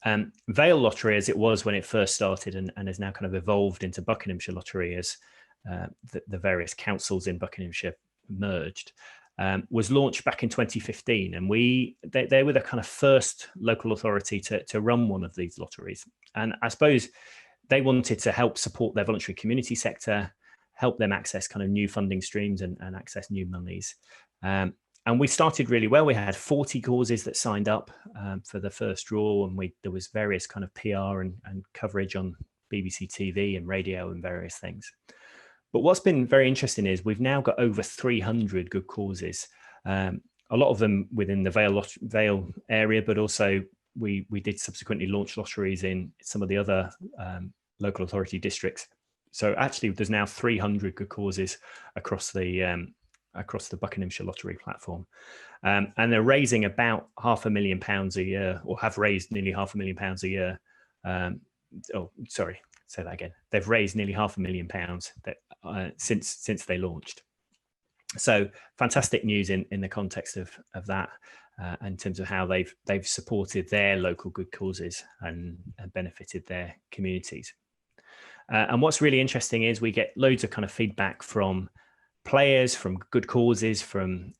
[SPEAKER 3] and Vale Lottery, as it was when it first started and has now kind of evolved into Buckinghamshire Lottery as the various councils in Buckinghamshire merged, was launched back in 2015, and they were the kind of first local authority to run one of these lotteries. And I suppose they wanted to help support their voluntary community sector, help them access kind of new funding streams and access new monies. And we started really well. We had 40 causes that signed up for the first draw, and there was various kind of PR and coverage on BBC TV and radio and various things. But what's been very interesting is we've now got over 300 good causes, a lot of them within the Vale area, but also we did subsequently launch lotteries in some of the other local authority districts. So actually there's now 300 good causes across the Buckinghamshire Lottery platform. And they're raising about £500,000 a year, or have raised nearly £500,000 a year. Say that again. They've raised nearly £500,000 since they launched. So fantastic news in the context of that, in terms of how they've supported their local good causes and benefited their communities. And what's really interesting is we get loads of kind of feedback from players, from good causes, from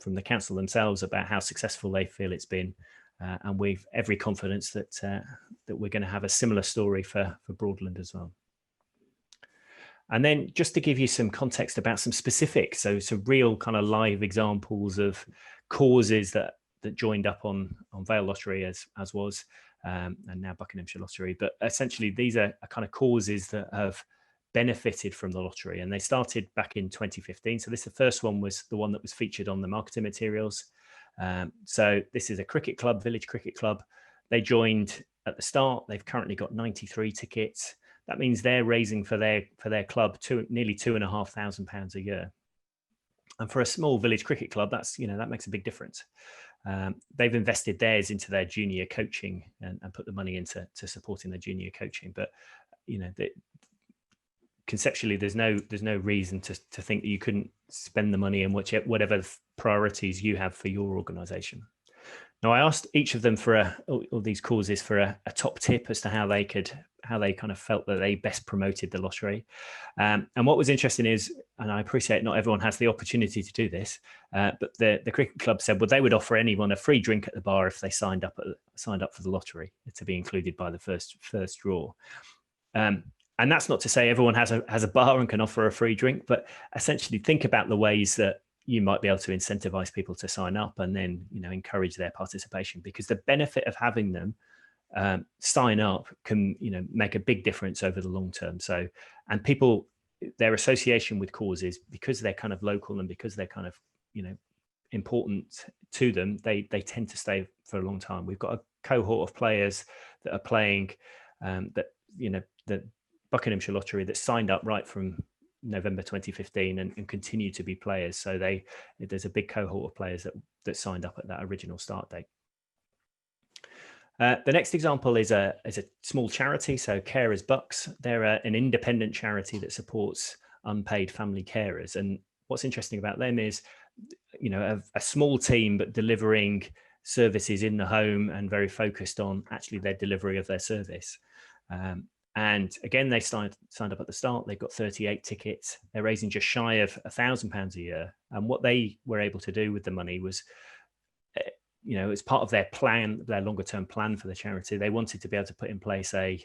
[SPEAKER 3] the council themselves about how successful they feel it's been, and we've every confidence that we're going to have a similar story for Broadland as well. And then just to give you some context about some specifics, so some real kind of live examples of causes that joined up on Vale Lottery as was, and now Buckinghamshire Lottery. But essentially these are kind of causes that have benefited from the lottery, and they started back in 2015. So the first one was the one that was featured on the marketing materials. So this is a cricket club, Village Cricket Club. They joined at the start. They've currently got 93 tickets. That means they're raising for their club nearly £2,500 a year. And for a small village cricket club, that makes a big difference. They've invested theirs into their junior coaching and put the money into supporting their junior coaching. But conceptually, there's no reason to think that you couldn't spend the money in whatever priorities you have for your organisation. Now, I asked each of them for all these causes for a top tip as to how they kind of felt that they best promoted the lottery. And what was interesting is, and I appreciate not everyone has the opportunity to do this, but the cricket club said, well, they would offer anyone a free drink at the bar if they signed up for the lottery to be included by the first draw. And that's not to say everyone has a bar and can offer a free drink, but essentially think about the ways that you might be able to incentivize people to sign up and then, encourage their participation, because the benefit of having them sign up can, make a big difference over the long term. So, and people, their association with causes, because they're kind of local and because they're kind of, important to them, they tend to stay for a long time. We've got a cohort of players that are playing the Buckinghamshire Lottery that signed up right from November 2015 and continue to be players. So there's a big cohort of players that signed up at that original start date. The next example is a small charity, so Carers Bucks. They're an independent charity that supports unpaid family carers. And what's interesting about them is, you know, a small team, but delivering services in the home and very focused on actually their delivery of their service. And again, they signed up at the start. They've got 38 tickets. They're raising just shy of £1,000 a year. And what they were able to do with the money was, you know, as part of their plan, their longer term plan for the charity, they wanted to be able to put in place a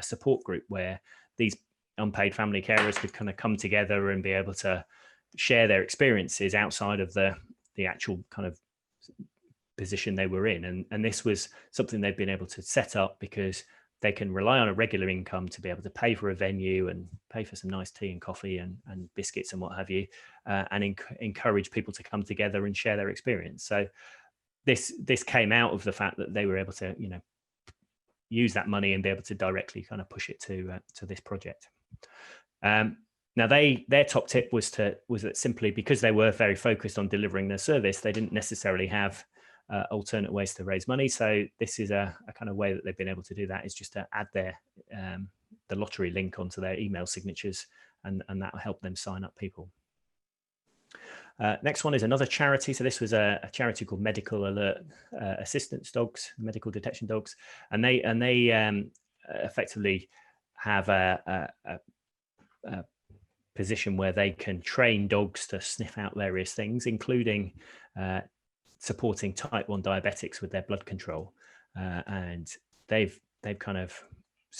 [SPEAKER 3] support group where these unpaid family carers could kind of come together and be able to share their experiences outside of the actual kind of position they were in. And this was something they've been able to set up because they can rely on a regular income to be able to pay for a venue and pay for some nice tea and coffee and biscuits and what have you, and encourage people to come together and share their experience. So this came out of the fact that they were able to, you know, use that money and be able to directly kind of push it to this project. Now their top tip was that simply because they were very focused on delivering their service, they didn't necessarily have alternate ways to raise money. So this is a kind of way that they've been able to do that, is just to add their the lottery link onto their email signatures, and that will help them sign up people. Next one is another charity. So this was a charity called Medical Alert Assistance Dogs, Medical Detection Dogs, and they effectively have a position where they can train dogs to sniff out various things, including supporting type 1 diabetics with their blood control. And they've kind of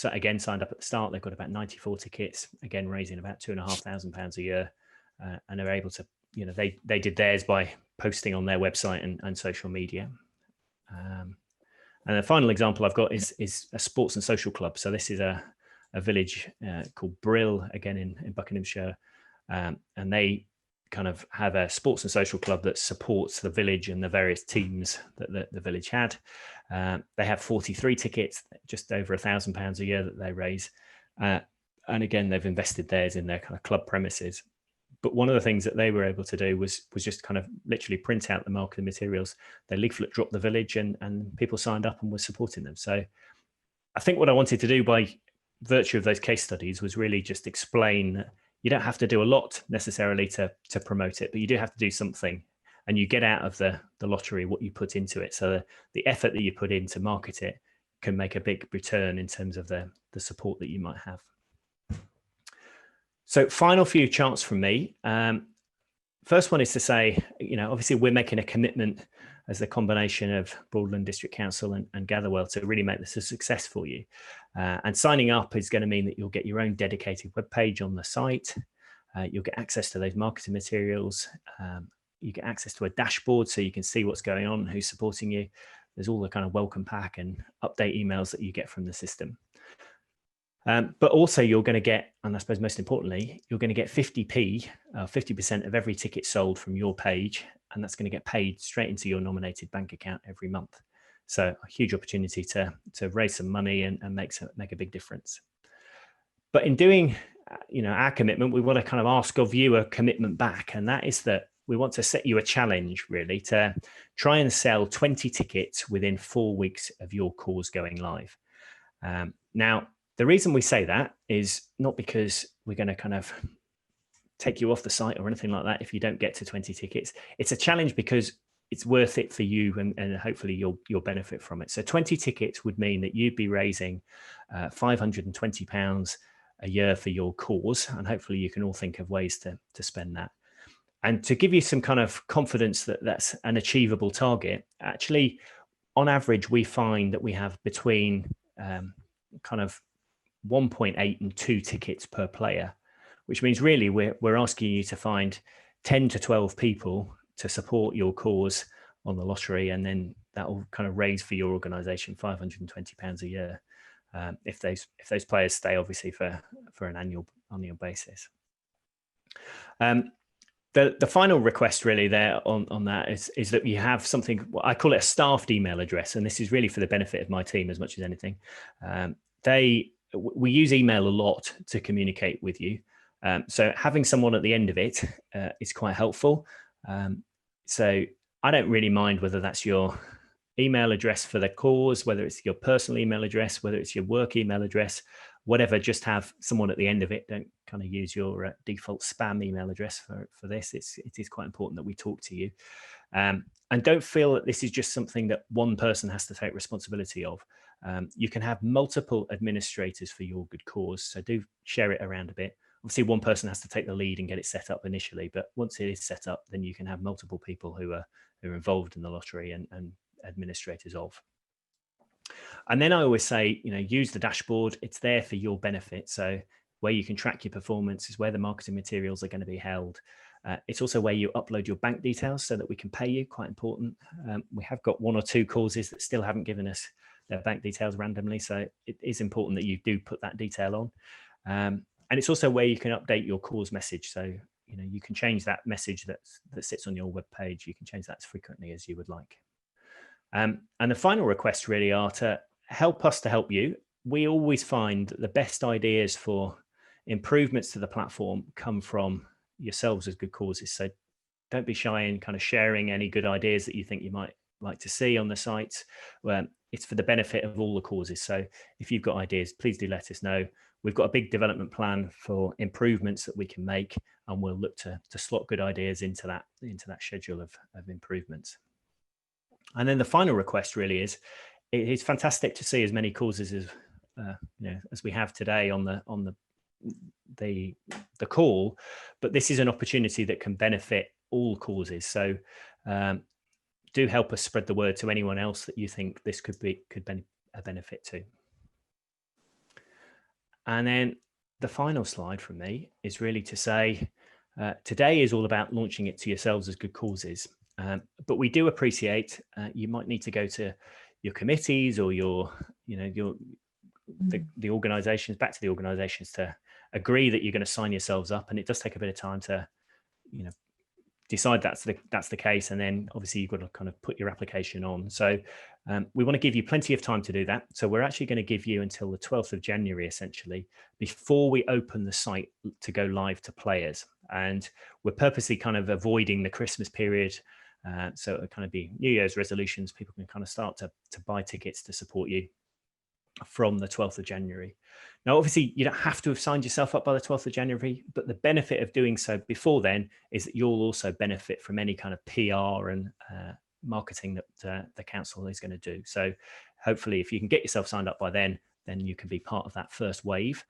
[SPEAKER 3] again signed up at the start. They've got about 94 tickets, again raising about £2,500 a year, and they're able to, you know, they did theirs by posting on their website and social media. And the final example I've got is a sports and social club. So this is a village called Brill, again in Buckinghamshire, and they kind of have a sports and social club that supports the village and the various teams that the village had. They have 43 tickets, just over £1,000 a year that they raise, and again they've invested theirs in their kind of club premises. But one of the things that they were able to do was just kind of literally print out the marketing materials. Their leaflet dropped the village, and people signed up and were supporting them. So I think what I wanted to do by virtue of those case studies was really just explain that you don't have to do a lot necessarily to promote it, but you do have to do something, and you get out of the lottery what you put into it. So the effort that you put in to market it can make a big return in terms of the support that you might have. So final few charts from me. First one is to say, you know, obviously we're making a commitment as the combination of Broadland District Council and Gatherwell to really make this a success for you. And signing up is going to mean that you'll get your own dedicated webpage on the site. You'll get access to those marketing materials. You get access to a dashboard so you can see what's going on, who's supporting you. There's all the kind of welcome pack and update emails that you get from the system. But also you're going to get, and I suppose most importantly, you're going to get 50% of every ticket sold from your page, and that's going to get paid straight into your nominated bank account every month. So a huge opportunity to raise some money and make a big difference. But in doing, you know, our commitment, we want to kind of ask of you a commitment back, and that is that we want to set you a challenge really to try and sell 20 tickets within 4 weeks of your cause going live. Now, the reason we say that is not because we're going to kind of take you off the site or anything like that if you don't get to 20 tickets. It's a challenge because it's worth it for you, and hopefully you'll benefit from it. So 20 tickets would mean that you'd be raising £520 a year for your cause, and hopefully you can all think of ways to spend that. And to give you some kind of confidence that that's an achievable target, actually, on average, we find that we have between kind of 1.8 and 2 tickets per player, which means really we're asking you to find 10 to 12 people to support your cause on the lottery, and then that will kind of raise for your organisation £520 a year if those players stay, obviously, for an annual basis. The final request really there on that is that you have something, I call it a staffed email address, and this is really for the benefit of my team as much as anything. We use email a lot to communicate with you. So having someone at the end of it is quite helpful. So I don't really mind whether that's your email address for the cause, whether it's your personal email address, whether it's your work email address, whatever, just have someone at the end of it. Don't kind of use your default spam email address for this. It is quite important that we talk to you. And don't feel that this is just something that one person has to take responsibility of. You can have multiple administrators for your good cause, so do share it around a bit. Obviously, one person has to take the lead and get it set up initially, but once it is set up, then you can have multiple people who are involved in the lottery and administrators of. And then I always say, use the dashboard. It's there for your benefit. So where you can track your performance is where the marketing materials are going to be held. It's also where you upload your bank details so that we can pay you, quite important. We have got 1 or 2 causes that still haven't given us their bank details randomly. So it is important that you do put that detail on. And it's also where you can update your cause message. So, you can change that message that sits on your web page. You can change that as frequently as you would like. And the final requests really are to help us to help you. We always find that the best ideas for improvements to the platform come from yourselves as good causes. So don't be shy in kind of sharing any good ideas that you think you might like to see on the site. It's for the benefit of all the causes. So if you've got ideas, please do let us know. We've got a big development plan for improvements that we can make, and we'll look to slot good ideas into that schedule of improvements. And then the final request really is, it is fantastic to see as many causes as as we have today on the call, but this is an opportunity that can benefit all causes. So do help us spread the word to anyone else that you think this could be a benefit to. And then the final slide from me is really to say, today is all about launching it to yourselves as good causes. But we do appreciate you might need to go to your committees or the organizations, back to the organizations, to agree that you're going to sign yourselves up. And it does take a bit of time to, decide that's the case. And then obviously you've got to kind of put your application on. So we want to give you plenty of time to do that. So we're actually going to give you until the 12th of January, essentially, before we open the site to go live to players. And we're purposely kind of avoiding the Christmas period. So it'll kind of be New Year's resolutions. People can kind of start to buy tickets to support you from the 12th of January. Now, obviously, you don't have to have signed yourself up by the 12th of January, but the benefit of doing so before then is that you'll also benefit from any kind of PR and marketing that the council is going to do. So hopefully, if you can get yourself signed up by then you can be part of that first wave.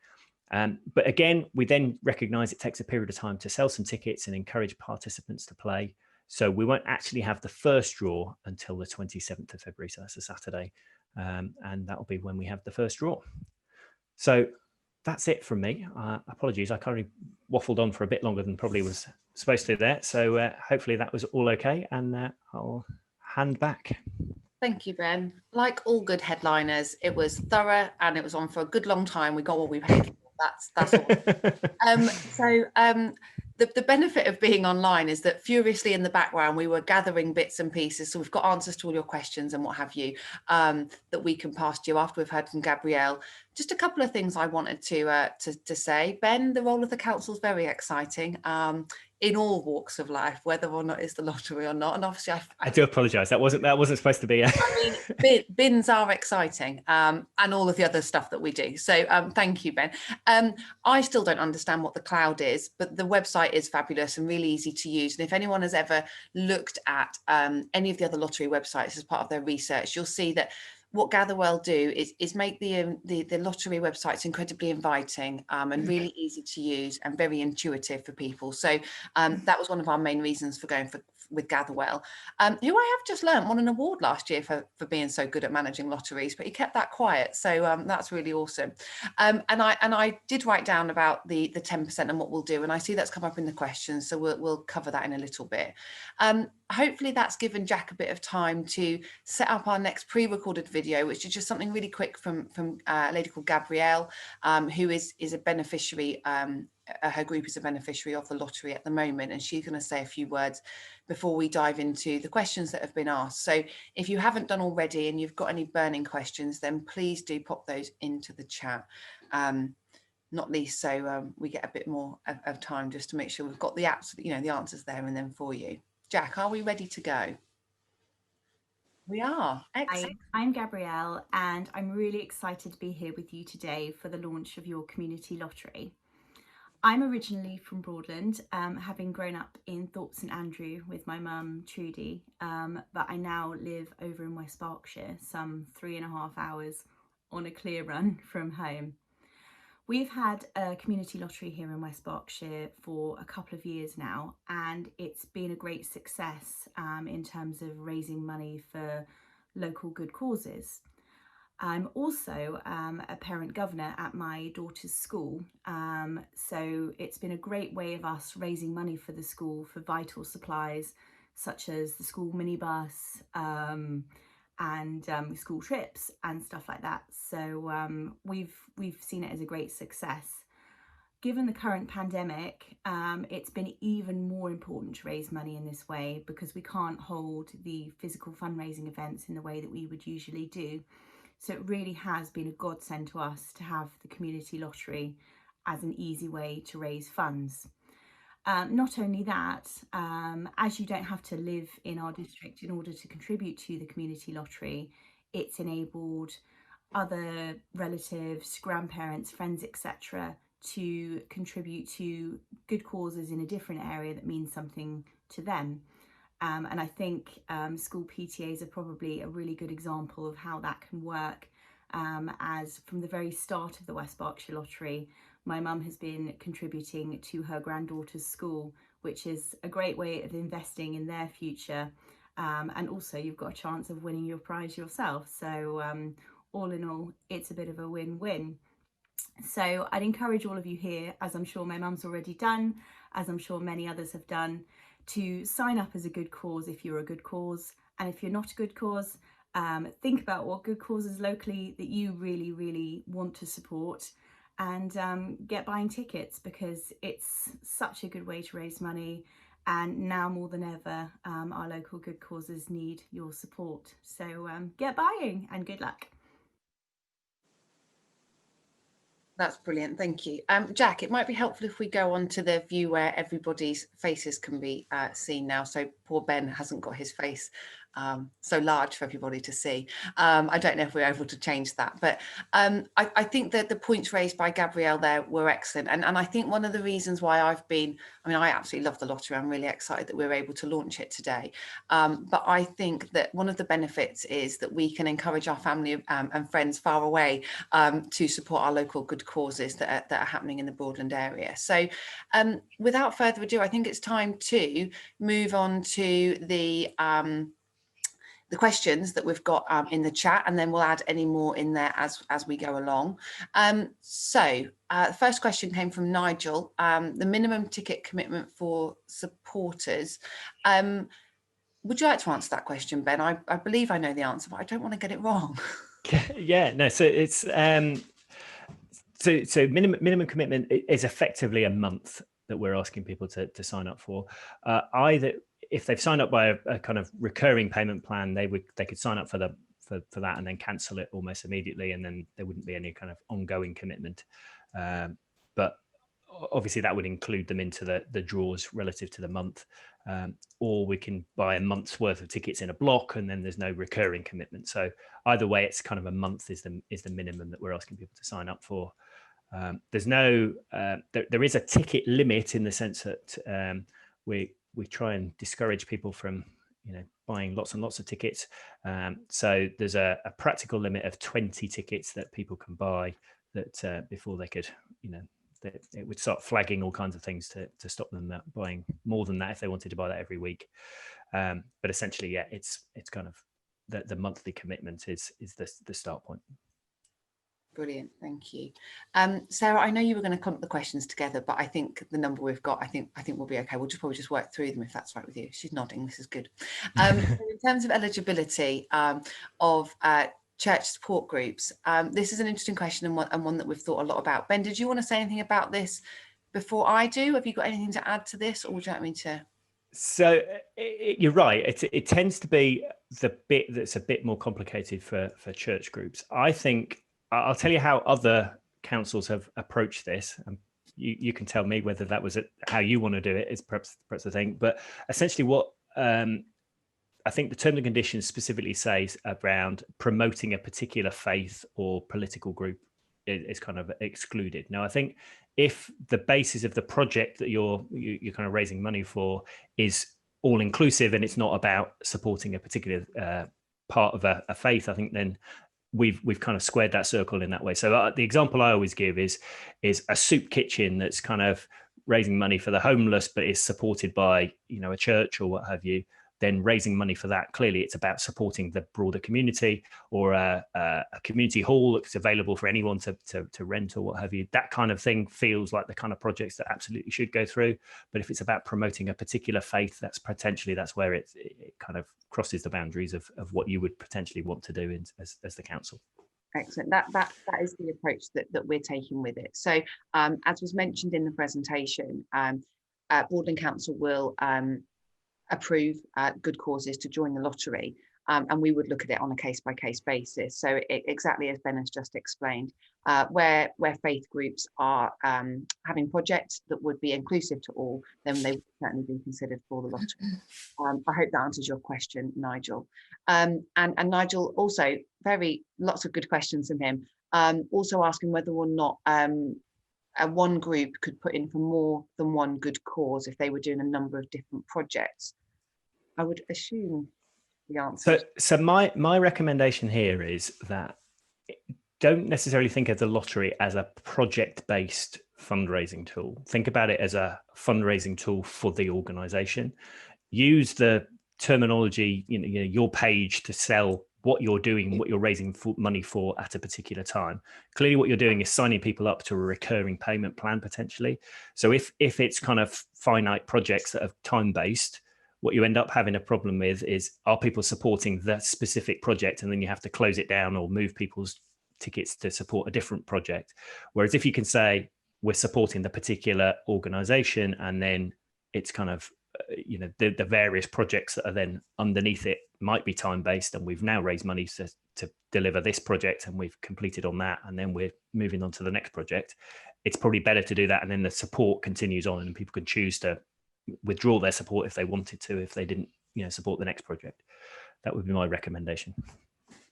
[SPEAKER 3] But again, we then recognise it takes a period of time to sell some tickets and encourage participants to play. So we won't actually have the first draw until the 27th of February. So that's a Saturday. And that'll be when we have the first draw. So that's it from me. Apologies, I kind of waffled on for a bit longer than probably was supposed to there. So hopefully that was all okay, and I'll hand back.
[SPEAKER 1] Thank you, Ben. Like all good headliners, it was thorough and it was on for a good long time. We got what we paid for. That's all. The benefit of being online is that furiously in the background, we were gathering bits and pieces. So we've got answers to all your questions and what have you, that we can pass to you after we've heard from Gabrielle. Just a couple of things I wanted to say. Ben, the role of the council is very exciting in all walks of life, whether or not it's the lottery or not. And obviously,
[SPEAKER 3] I do apologise. That wasn't supposed to be.
[SPEAKER 1] I mean, bins are exciting, and all of the other stuff that we do. So thank you, Ben. I still don't understand what the cloud is, but the website is fabulous and really easy to use. And if anyone has ever looked at any of the other lottery websites as part of their research, you'll see that what Gatherwell do is make the lottery websites incredibly inviting and really easy to use and very intuitive for people. So that was one of our main reasons for going with Gatherwell, who I have just learned won an award last year for being so good at managing lotteries, but he kept that quiet. So that's really awesome. And I did write down about the 10% and what we'll do, and I see that's come up in the questions, so we'll cover that in a little bit. Hopefully that's given Jack a bit of time to set up our next pre-recorded video, which is just something really quick from a lady called Gabrielle, who is a beneficiary. Her group is a beneficiary of the lottery at the moment, and she's going to say a few words before we dive into the questions that have been asked. So if you haven't done already and you've got any burning questions, then please do pop those into the chat, not least so we get a bit more of time just to make sure we've got the answers there and then for you. Jack, are we ready to go? We are.
[SPEAKER 5] Hi,
[SPEAKER 1] Excellent.
[SPEAKER 5] I'm Gabrielle, and I'm really excited to be here with you today for the launch of your community lottery. I'm originally from Broadland, having grown up in Thorpe St Andrew with my mum Trudy, but I now live over in West Berkshire, some 3.5 hours on a clear run from home. We've had a community lottery here in West Berkshire for a couple of years now, and it's been a great success in terms of raising money for local good causes. I'm also a parent governor at my daughter's school, so it's been a great way of us raising money for the school for vital supplies such as the school minibus, and school trips and stuff like that. So we've seen it as a great success. Given the current pandemic, it's been even more important to raise money in this way because we can't hold the physical fundraising events in the way that we would usually do. So it really has been a godsend to us to have the community lottery as an easy way to raise funds. Not only that, as you don't have to live in our district in order to contribute to the community lottery, it's enabled other relatives, grandparents, friends, etc. to contribute to good causes in a different area that means something to them. And I think school PTAs are probably a really good example of how that can work, as from the very start of the West Berkshire Lottery, my mum has been contributing to her granddaughter's school, which is a great way of investing in their future. And also you've got a chance of winning your prize yourself. So all in all, it's a bit of a win-win. So I'd encourage all of you here, as I'm sure my mum's already done, as I'm sure many others have done, to sign up as a good cause if you're a good cause. And if you're not a good cause, think about what good causes locally that you really, really want to support, and get buying tickets, because it's such a good way to raise money. And now more than ever, our local good causes need your support. So get buying and good luck.
[SPEAKER 1] That's brilliant. Thank you. Jack, it might be helpful if we go on to the view where everybody's faces can be seen now. So poor Ben hasn't got his face so large for everybody to see. I don't know if we're able to change that, but I think that the points raised by Gabrielle there were excellent. And I think one of the reasons why I absolutely love the lottery. I'm really excited that we're able to launch it today. But I think that one of the benefits is that we can encourage our family and friends far away to support our local good causes that are happening in the Broadland area. So without further ado, I think it's time to move on to the questions that we've got in the chat, and then we'll add any more in there as we go along. So the first question came from Nigel, the minimum ticket commitment for supporters. Would you like to answer that question, Ben? I believe I know the answer, but I don't want to get it wrong.
[SPEAKER 3] Yeah, no, so it's so minimum commitment is effectively a month that we're asking people to sign up for. Either if they've signed up by a kind of recurring payment plan, they could sign up for that and then cancel it almost immediately, and then there wouldn't be any kind of ongoing commitment. But obviously that would include them into the draws relative to the month, or we can buy a month's worth of tickets in a block, and then there's no recurring commitment. So either way, it's kind of a month is the minimum that we're asking people to sign up for. There's no there is a ticket limit in the sense that we try and discourage people from buying lots and lots of tickets. So there's a practical limit of 20 tickets that people can buy, that before they could it would start flagging all kinds of things to stop them buying more than that if they wanted to buy that every week. But essentially, yeah, it's kind of the monthly commitment is the start point.
[SPEAKER 1] Brilliant, thank you. Sarah, I know you were going to clump the questions together, but I think the number we've got, I think we'll be okay. We'll probably just work through them if that's right with you. She's nodding, this is good. In terms of eligibility of church support groups, this is an interesting question and one that we've thought a lot about. Ben, did you want to say anything about this before I do? Have you got anything to add to this, or would you like me to?
[SPEAKER 3] So you're right. It tends to be the bit that's a bit more complicated for church groups. I think I'll tell you how other councils have approached this, and you can tell me whether that was how you want to do it. Is perhaps the thing. But essentially, what I think the terms and conditions specifically says around promoting a particular faith or political group is kind of excluded. Now, I think if the basis of the project that you're kind of raising money for is all inclusive and it's not about supporting a particular part of a faith, I think then we've kind of squared that circle in that way. So the example I always give is a soup kitchen that's kind of raising money for the homeless, but is supported by, you know, a church or what have you. Then raising money for that, clearly it's about supporting the broader community, or a community hall that's available for anyone to rent or what have you. That kind of thing feels like the kind of projects that absolutely should go through. But if it's about promoting a particular faith, that's where it kind of crosses the boundaries of what you would potentially want to do as the council.
[SPEAKER 1] Excellent. That is the approach that we're taking with it. So as was mentioned in the presentation, Broadland Council will approve good causes to join the lottery, and we would look at it on a case-by-case basis. So exactly as Ben has just explained, where faith groups are having projects that would be inclusive to all, then they would certainly be considered for the lottery. I hope that answers your question, Nigel. And Nigel also, lots of good questions from him, also asking whether or not one group could put in for more than one good cause if they were doing a number of different projects. I would assume the answer.
[SPEAKER 3] So my recommendation here is that don't necessarily think of the lottery as a project-based fundraising tool. Think about it as a fundraising tool for the organisation. Use the terminology, your page, to sell what you're doing, what you're raising money for at a particular time. Clearly what you're doing is signing people up to a recurring payment plan potentially. So if it's kind of finite projects that are time-based, what you end up having a problem with is, are people supporting that specific project, and then you have to close it down or move people's tickets to support a different project. Whereas if you can say, we're supporting the particular organization, and then it's kind of, the various projects that are then underneath it might be time-based, and we've now raised money to deliver this project, and we've completed on that, and then we're moving on to the next project. It's probably better to do that, and then the support continues on, and people can choose to withdraw their support if they wanted to, if they didn't support the next project. That would be my recommendation.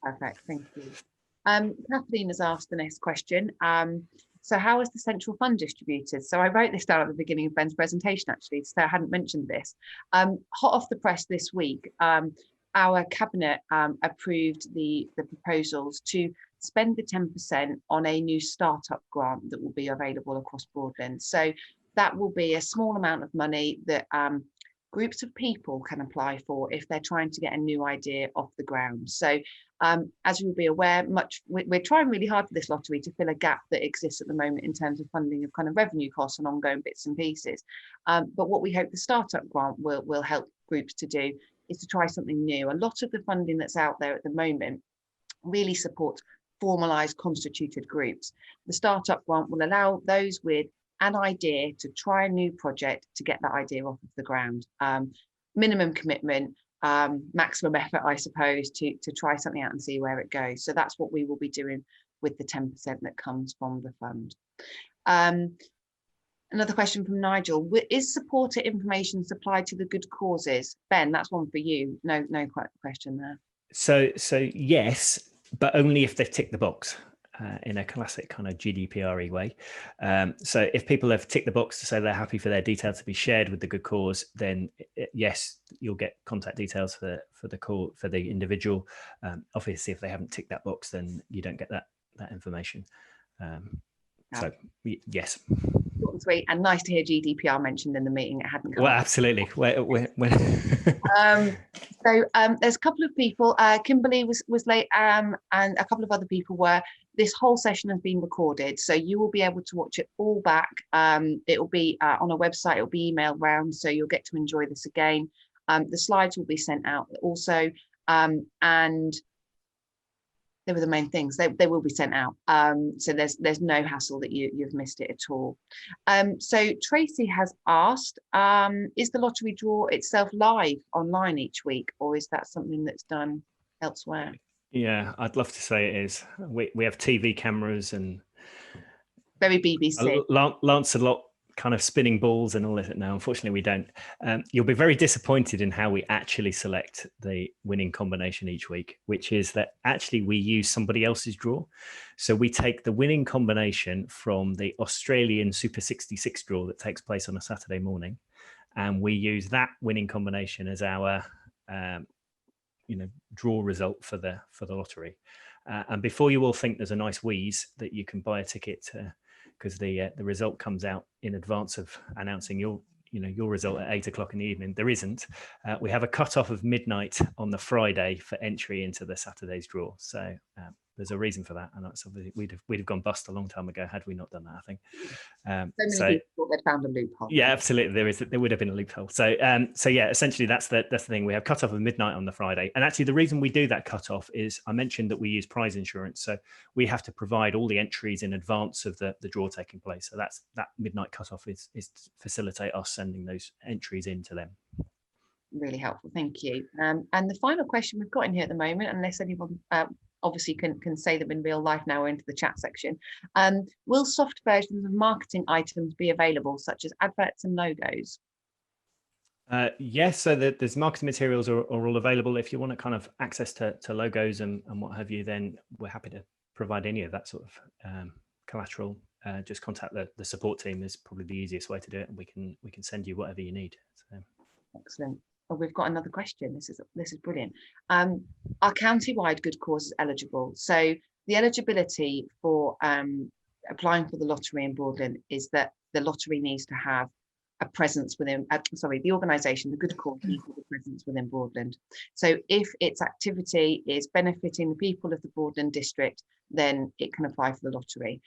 [SPEAKER 1] Perfect, thank you. Kathleen has asked the next question. So how is the central fund distributed? So I wrote this down at the beginning of Ben's presentation, actually, so I hadn't mentioned this. Hot off the press this week, our cabinet approved the proposals to spend the 10% on a new startup grant that will be available across Broadland. So that will be a small amount of money that groups of people can apply for if they're trying to get a new idea off the ground. So as you'll be aware, we're trying really hard for this lottery to fill a gap that exists at the moment in terms of funding of kind of revenue costs and ongoing bits and pieces. But what we hope the startup grant will help groups to do is to try something new. A lot of the funding that's out there at the moment really supports formalized constituted groups. The startup grant will allow those with an idea to try a new project to get that idea off of the ground. Minimum commitment, maximum effort, I suppose, to try something out and see where it goes. So that's what we will be doing with the 10% that comes from the fund. Another question from Nigel: is supporter information supplied to the good causes? Ben, that's one for you. No question there.
[SPEAKER 3] So yes, but only if they've ticked the box. In a classic kind of GDPR-y way. So if people have ticked the box to say they're happy for their details to be shared with the good cause, then yes, you'll get contact details for the individual. Obviously, if they haven't ticked that box, then you don't get that information. So yes.
[SPEAKER 1] Short and sweet, and nice to hear GDPR mentioned in the meeting. It hadn't come
[SPEAKER 3] well,
[SPEAKER 1] up.
[SPEAKER 3] Absolutely.
[SPEAKER 1] So there's a couple of people. Kimberly was late, and a couple of other people were. This whole session has been recorded, so you will be able to watch it all back. It will be on a website. It will be emailed round, so you'll get to enjoy this again. The slides will be sent out also, and they were the main things. They will be sent out, so there's no hassle that you've missed it at all. So Tracy has asked, is the lottery draw itself live online each week, or is that something that's done elsewhere?
[SPEAKER 3] Yeah, I'd love to say it is. We have TV cameras and
[SPEAKER 1] very BBC.
[SPEAKER 3] Lancelot kind of spinning balls and all this. No, unfortunately we don't. You'll be very disappointed in how we actually select the winning combination each week, which is that actually we use somebody else's draw. So we take the winning combination from the Australian Super 66 draw that takes place on a Saturday morning, and we use that winning combination as our draw result for the lottery. And before you all think there's a nice wheeze that you can buy a ticket because the result comes out in advance of announcing your result at 8 o'clock in the evening. There isn't. We have a cutoff of midnight on the Friday for entry into the Saturday's draw. So there's a reason for that, and that's obviously we'd have gone bust a long time ago had we not done that, I think.
[SPEAKER 1] So many people thought they'd found a loophole.
[SPEAKER 3] Yeah, absolutely. There would have been a loophole. So yeah, essentially that's the thing. We have cut off of midnight on the Friday, and actually the reason we do that cut off is I mentioned that we use prize insurance, so we have to provide all the entries in advance of the draw taking place. So that midnight cut off is to facilitate us sending those entries in to them. Really
[SPEAKER 1] helpful, thank you. And the final question we've got in here at the moment, unless anyone obviously can say them in real life now into the chat section. Will soft versions of marketing items be available, such as adverts and logos?
[SPEAKER 3] Yes, so there's marketing materials are all available. If you want to kind of access to logos and what have you, then we're happy to provide any of that sort of collateral. Just contact the support team is probably the easiest way to do it, and we can send you whatever you need. So.
[SPEAKER 1] Excellent. Oh, we've got another question. This is brilliant. Are county-wide good causes eligible? So the eligibility for applying for the lottery in Broadland is that the lottery needs to have a presence within, the organisation, the good cause needs to have a presence within Broadland. So if its activity is benefiting the people of the Broadland district, then it can apply for the lottery.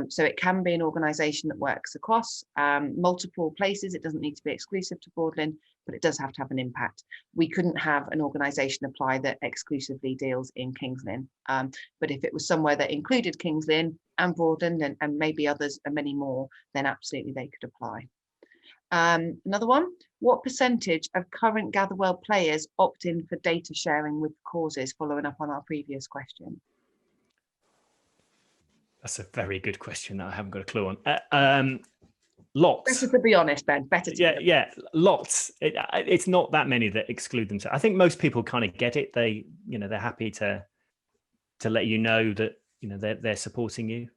[SPEAKER 1] So it can be an organisation that works across multiple places. It doesn't need to be exclusive to Broadland, but it does have to have an impact. We couldn't have an organisation apply that exclusively deals in Kings Lynn. But if it was somewhere that included Kings Lynn and Broadland and maybe others and many more, then absolutely they could apply. Another one, what percentage of current Gatherwell players opt in for data sharing with causes, following up on our previous question?
[SPEAKER 3] That's a very good question that I haven't got a clue on. Lots.
[SPEAKER 1] Better to be honest, Ben. Better to be honest.
[SPEAKER 3] Yeah, lots. It's not that many that exclude themselves. I think most people kind of get it. They're happy to let you know that they're supporting you.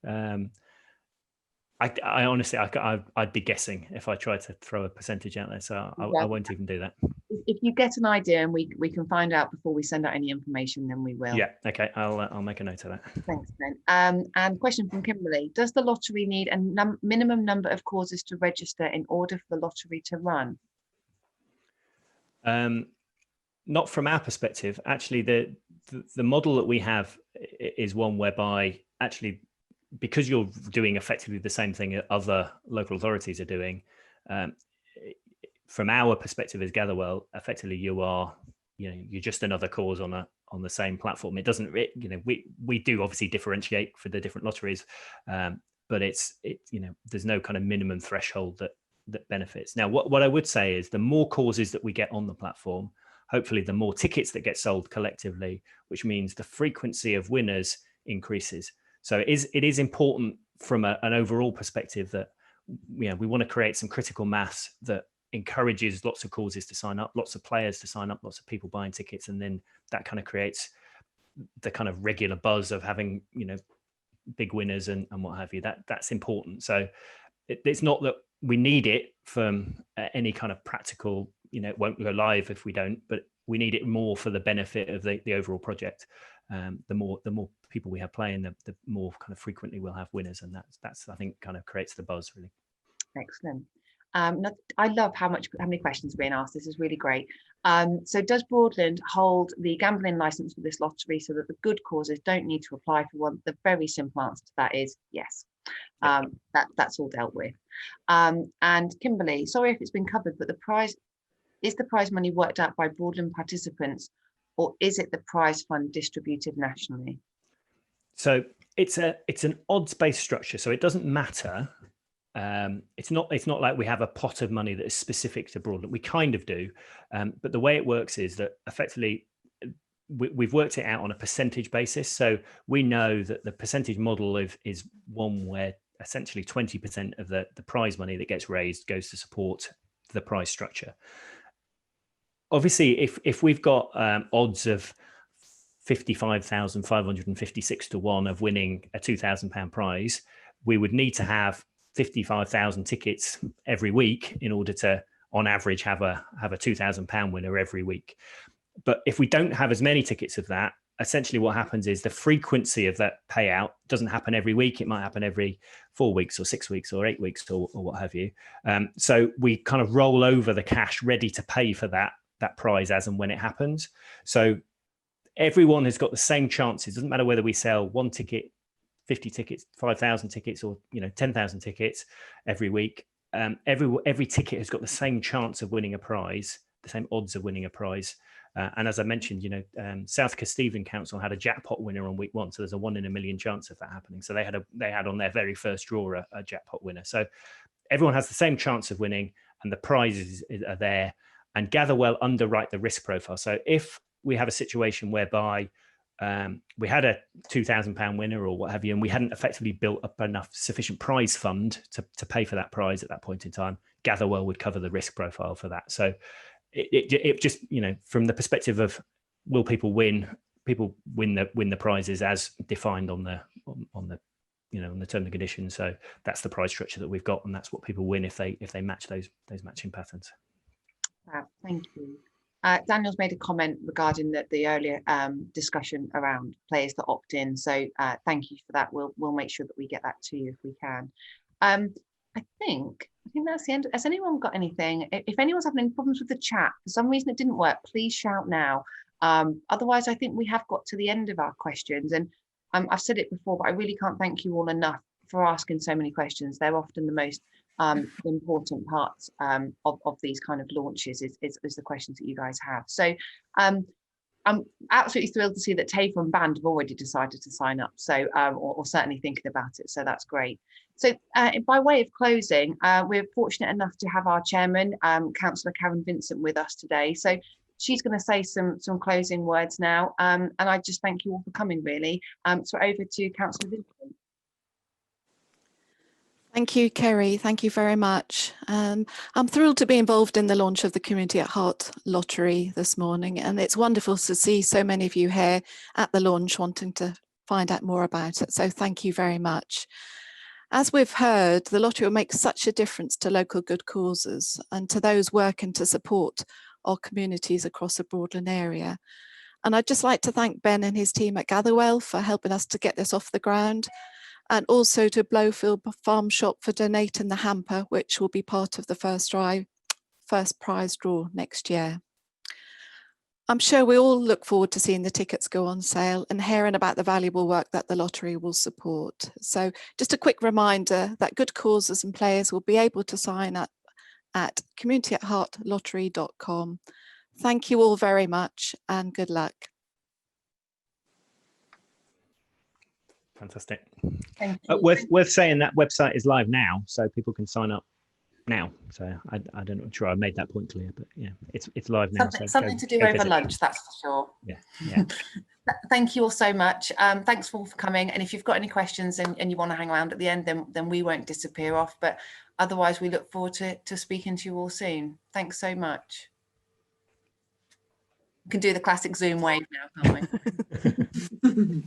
[SPEAKER 3] I honestly, I'd be guessing if I tried to throw a percentage out there, so I won't even do that.
[SPEAKER 1] If you get an idea and we can find out before we send out any information, then we will.
[SPEAKER 3] Yeah, okay, I'll make a note of that.
[SPEAKER 1] Thanks, Ben. And question from Kimberly: does the lottery need a minimum number of causes to register in order for the lottery to run?
[SPEAKER 3] Not from our perspective. Actually, the model that we have is one whereby actually, because you're doing effectively the same thing that other local authorities are doing, from our perspective as Gatherwell, effectively you're just another cause on the same platform. It doesn't, we do obviously differentiate for the different lotteries, but there's no kind of minimum threshold that benefits. Now, what I would say is the more causes that we get on the platform, hopefully the more tickets that get sold collectively, which means the frequency of winners increases. So it is important from an overall perspective that we want to create some critical mass that encourages lots of causes to sign up, lots of players to sign up, lots of people buying tickets, and then that kind of creates the kind of regular buzz of having big winners and what have you. That's important. So it's not that we need it from any kind of practical, it won't go live if we don't, but we need it more for the benefit of the overall project. The more people we have playing, the more kind of frequently we'll have winners, and that's I think kind of creates the buzz, really.
[SPEAKER 1] Excellent. I love how many questions are being asked. This is really great. So does Broadland hold the gambling license for this lottery so that the good causes don't need to apply for one? The very simple answer to that is yes. That's all dealt with. And Kimberly, sorry if it's been covered, but is the prize money worked out by Broadland participants, or is it the prize fund distributed nationally? So
[SPEAKER 3] it's an odds-based structure, so it doesn't matter. It's not like we have a pot of money that is specific to Broadland. We kind of do, but the way it works is that effectively we've worked it out on a percentage basis. So we know that the percentage model is one where essentially 20% of the prize money that gets raised goes to support the prize structure. Obviously, if we've got odds of 55,556 to 1 of winning a £2,000 prize, we would need to have 55,000 tickets every week in order to, on average, have a £2,000 winner every week. But if we don't have as many tickets of that, essentially what happens is the frequency of that payout doesn't happen every week. It might happen every 4 weeks or 6 weeks or 8 weeks or what have you. So we kind of roll over the cash ready to pay for that prize as and when it happens. So everyone has got the same chances. It doesn't matter whether we sell 1 ticket, 50 tickets, 5,000 tickets, or 10,000 tickets every week. Every ticket has got the same chance of winning a prize, the same odds of winning a prize. And as I mentioned, South Kesteven Council had a jackpot winner on week 1, so there's a 1 in a million chance of that happening. So they had on their very first draw a jackpot winner. So everyone has the same chance of winning, and the prizes are there. And Gatherwell underwrite the risk profile. So if we have a situation whereby we had a £2,000 winner or what have you, and we hadn't effectively built up enough sufficient prize fund to pay for that prize at that point in time, Gatherwell would cover the risk profile for that. So it just, from the perspective of will people win the prizes as defined on the terms and conditions. So that's the prize structure that we've got, and that's what people win if they match those matching patterns.
[SPEAKER 1] Thank you. Daniel's made a comment regarding the earlier discussion around players that opt in. So thank you for that. We'll make sure that we get that to you if we can. I think that's the end. Has anyone got anything? If anyone's having any problems with the chat, for some reason it didn't work, please shout now. Otherwise, I think we have got to the end of our questions. And I've said it before, but I really can't thank you all enough for asking so many questions. They're often the most important parts of these kind of launches is the questions that you guys have. So I'm absolutely thrilled to see that Tafer and Band have already decided to sign up, so or certainly thinking about it, so that's great. So by way of closing, we're fortunate enough to have our chairman, Councillor Karen Vincent, with us today. So she's going to say some closing words now, and I just thank you all for coming, really. So over to Councillor Vincent.
[SPEAKER 6] Thank you, Kerry. Thank you very much. I'm thrilled to be involved in the launch of the Community at Heart lottery this morning, and it's wonderful to see so many of you here at the launch wanting to find out more about it. So thank you very much. As we've heard, the lottery will make such a difference to local good causes and to those working to support our communities across the Broadland area. And I'd just like to thank Ben and his team at Gatherwell for helping us to get this off the ground, and also to Blowfield Farm Shop for donating the hamper, which will be part of the first prize draw next year. I'm sure we all look forward to seeing the tickets go on sale and hearing about the valuable work that the lottery will support. So just a quick reminder that good causes and players will be able to sign up at communityatheartlottery.com. Thank you all very much and good luck.
[SPEAKER 3] Fantastic. Worth saying that website is live now, so people can sign up now. So I don't know, sure I made that point clear, but yeah, it's live now.
[SPEAKER 1] Something to do over lunch, that's for sure.
[SPEAKER 3] Yeah.
[SPEAKER 1] Thank you all so much. Thanks all for coming. And if you've got any questions and you want to hang around at the end, then we won't disappear off. But otherwise, we look forward to speaking to you all soon. Thanks so much. We can do the classic Zoom wave now, can't we?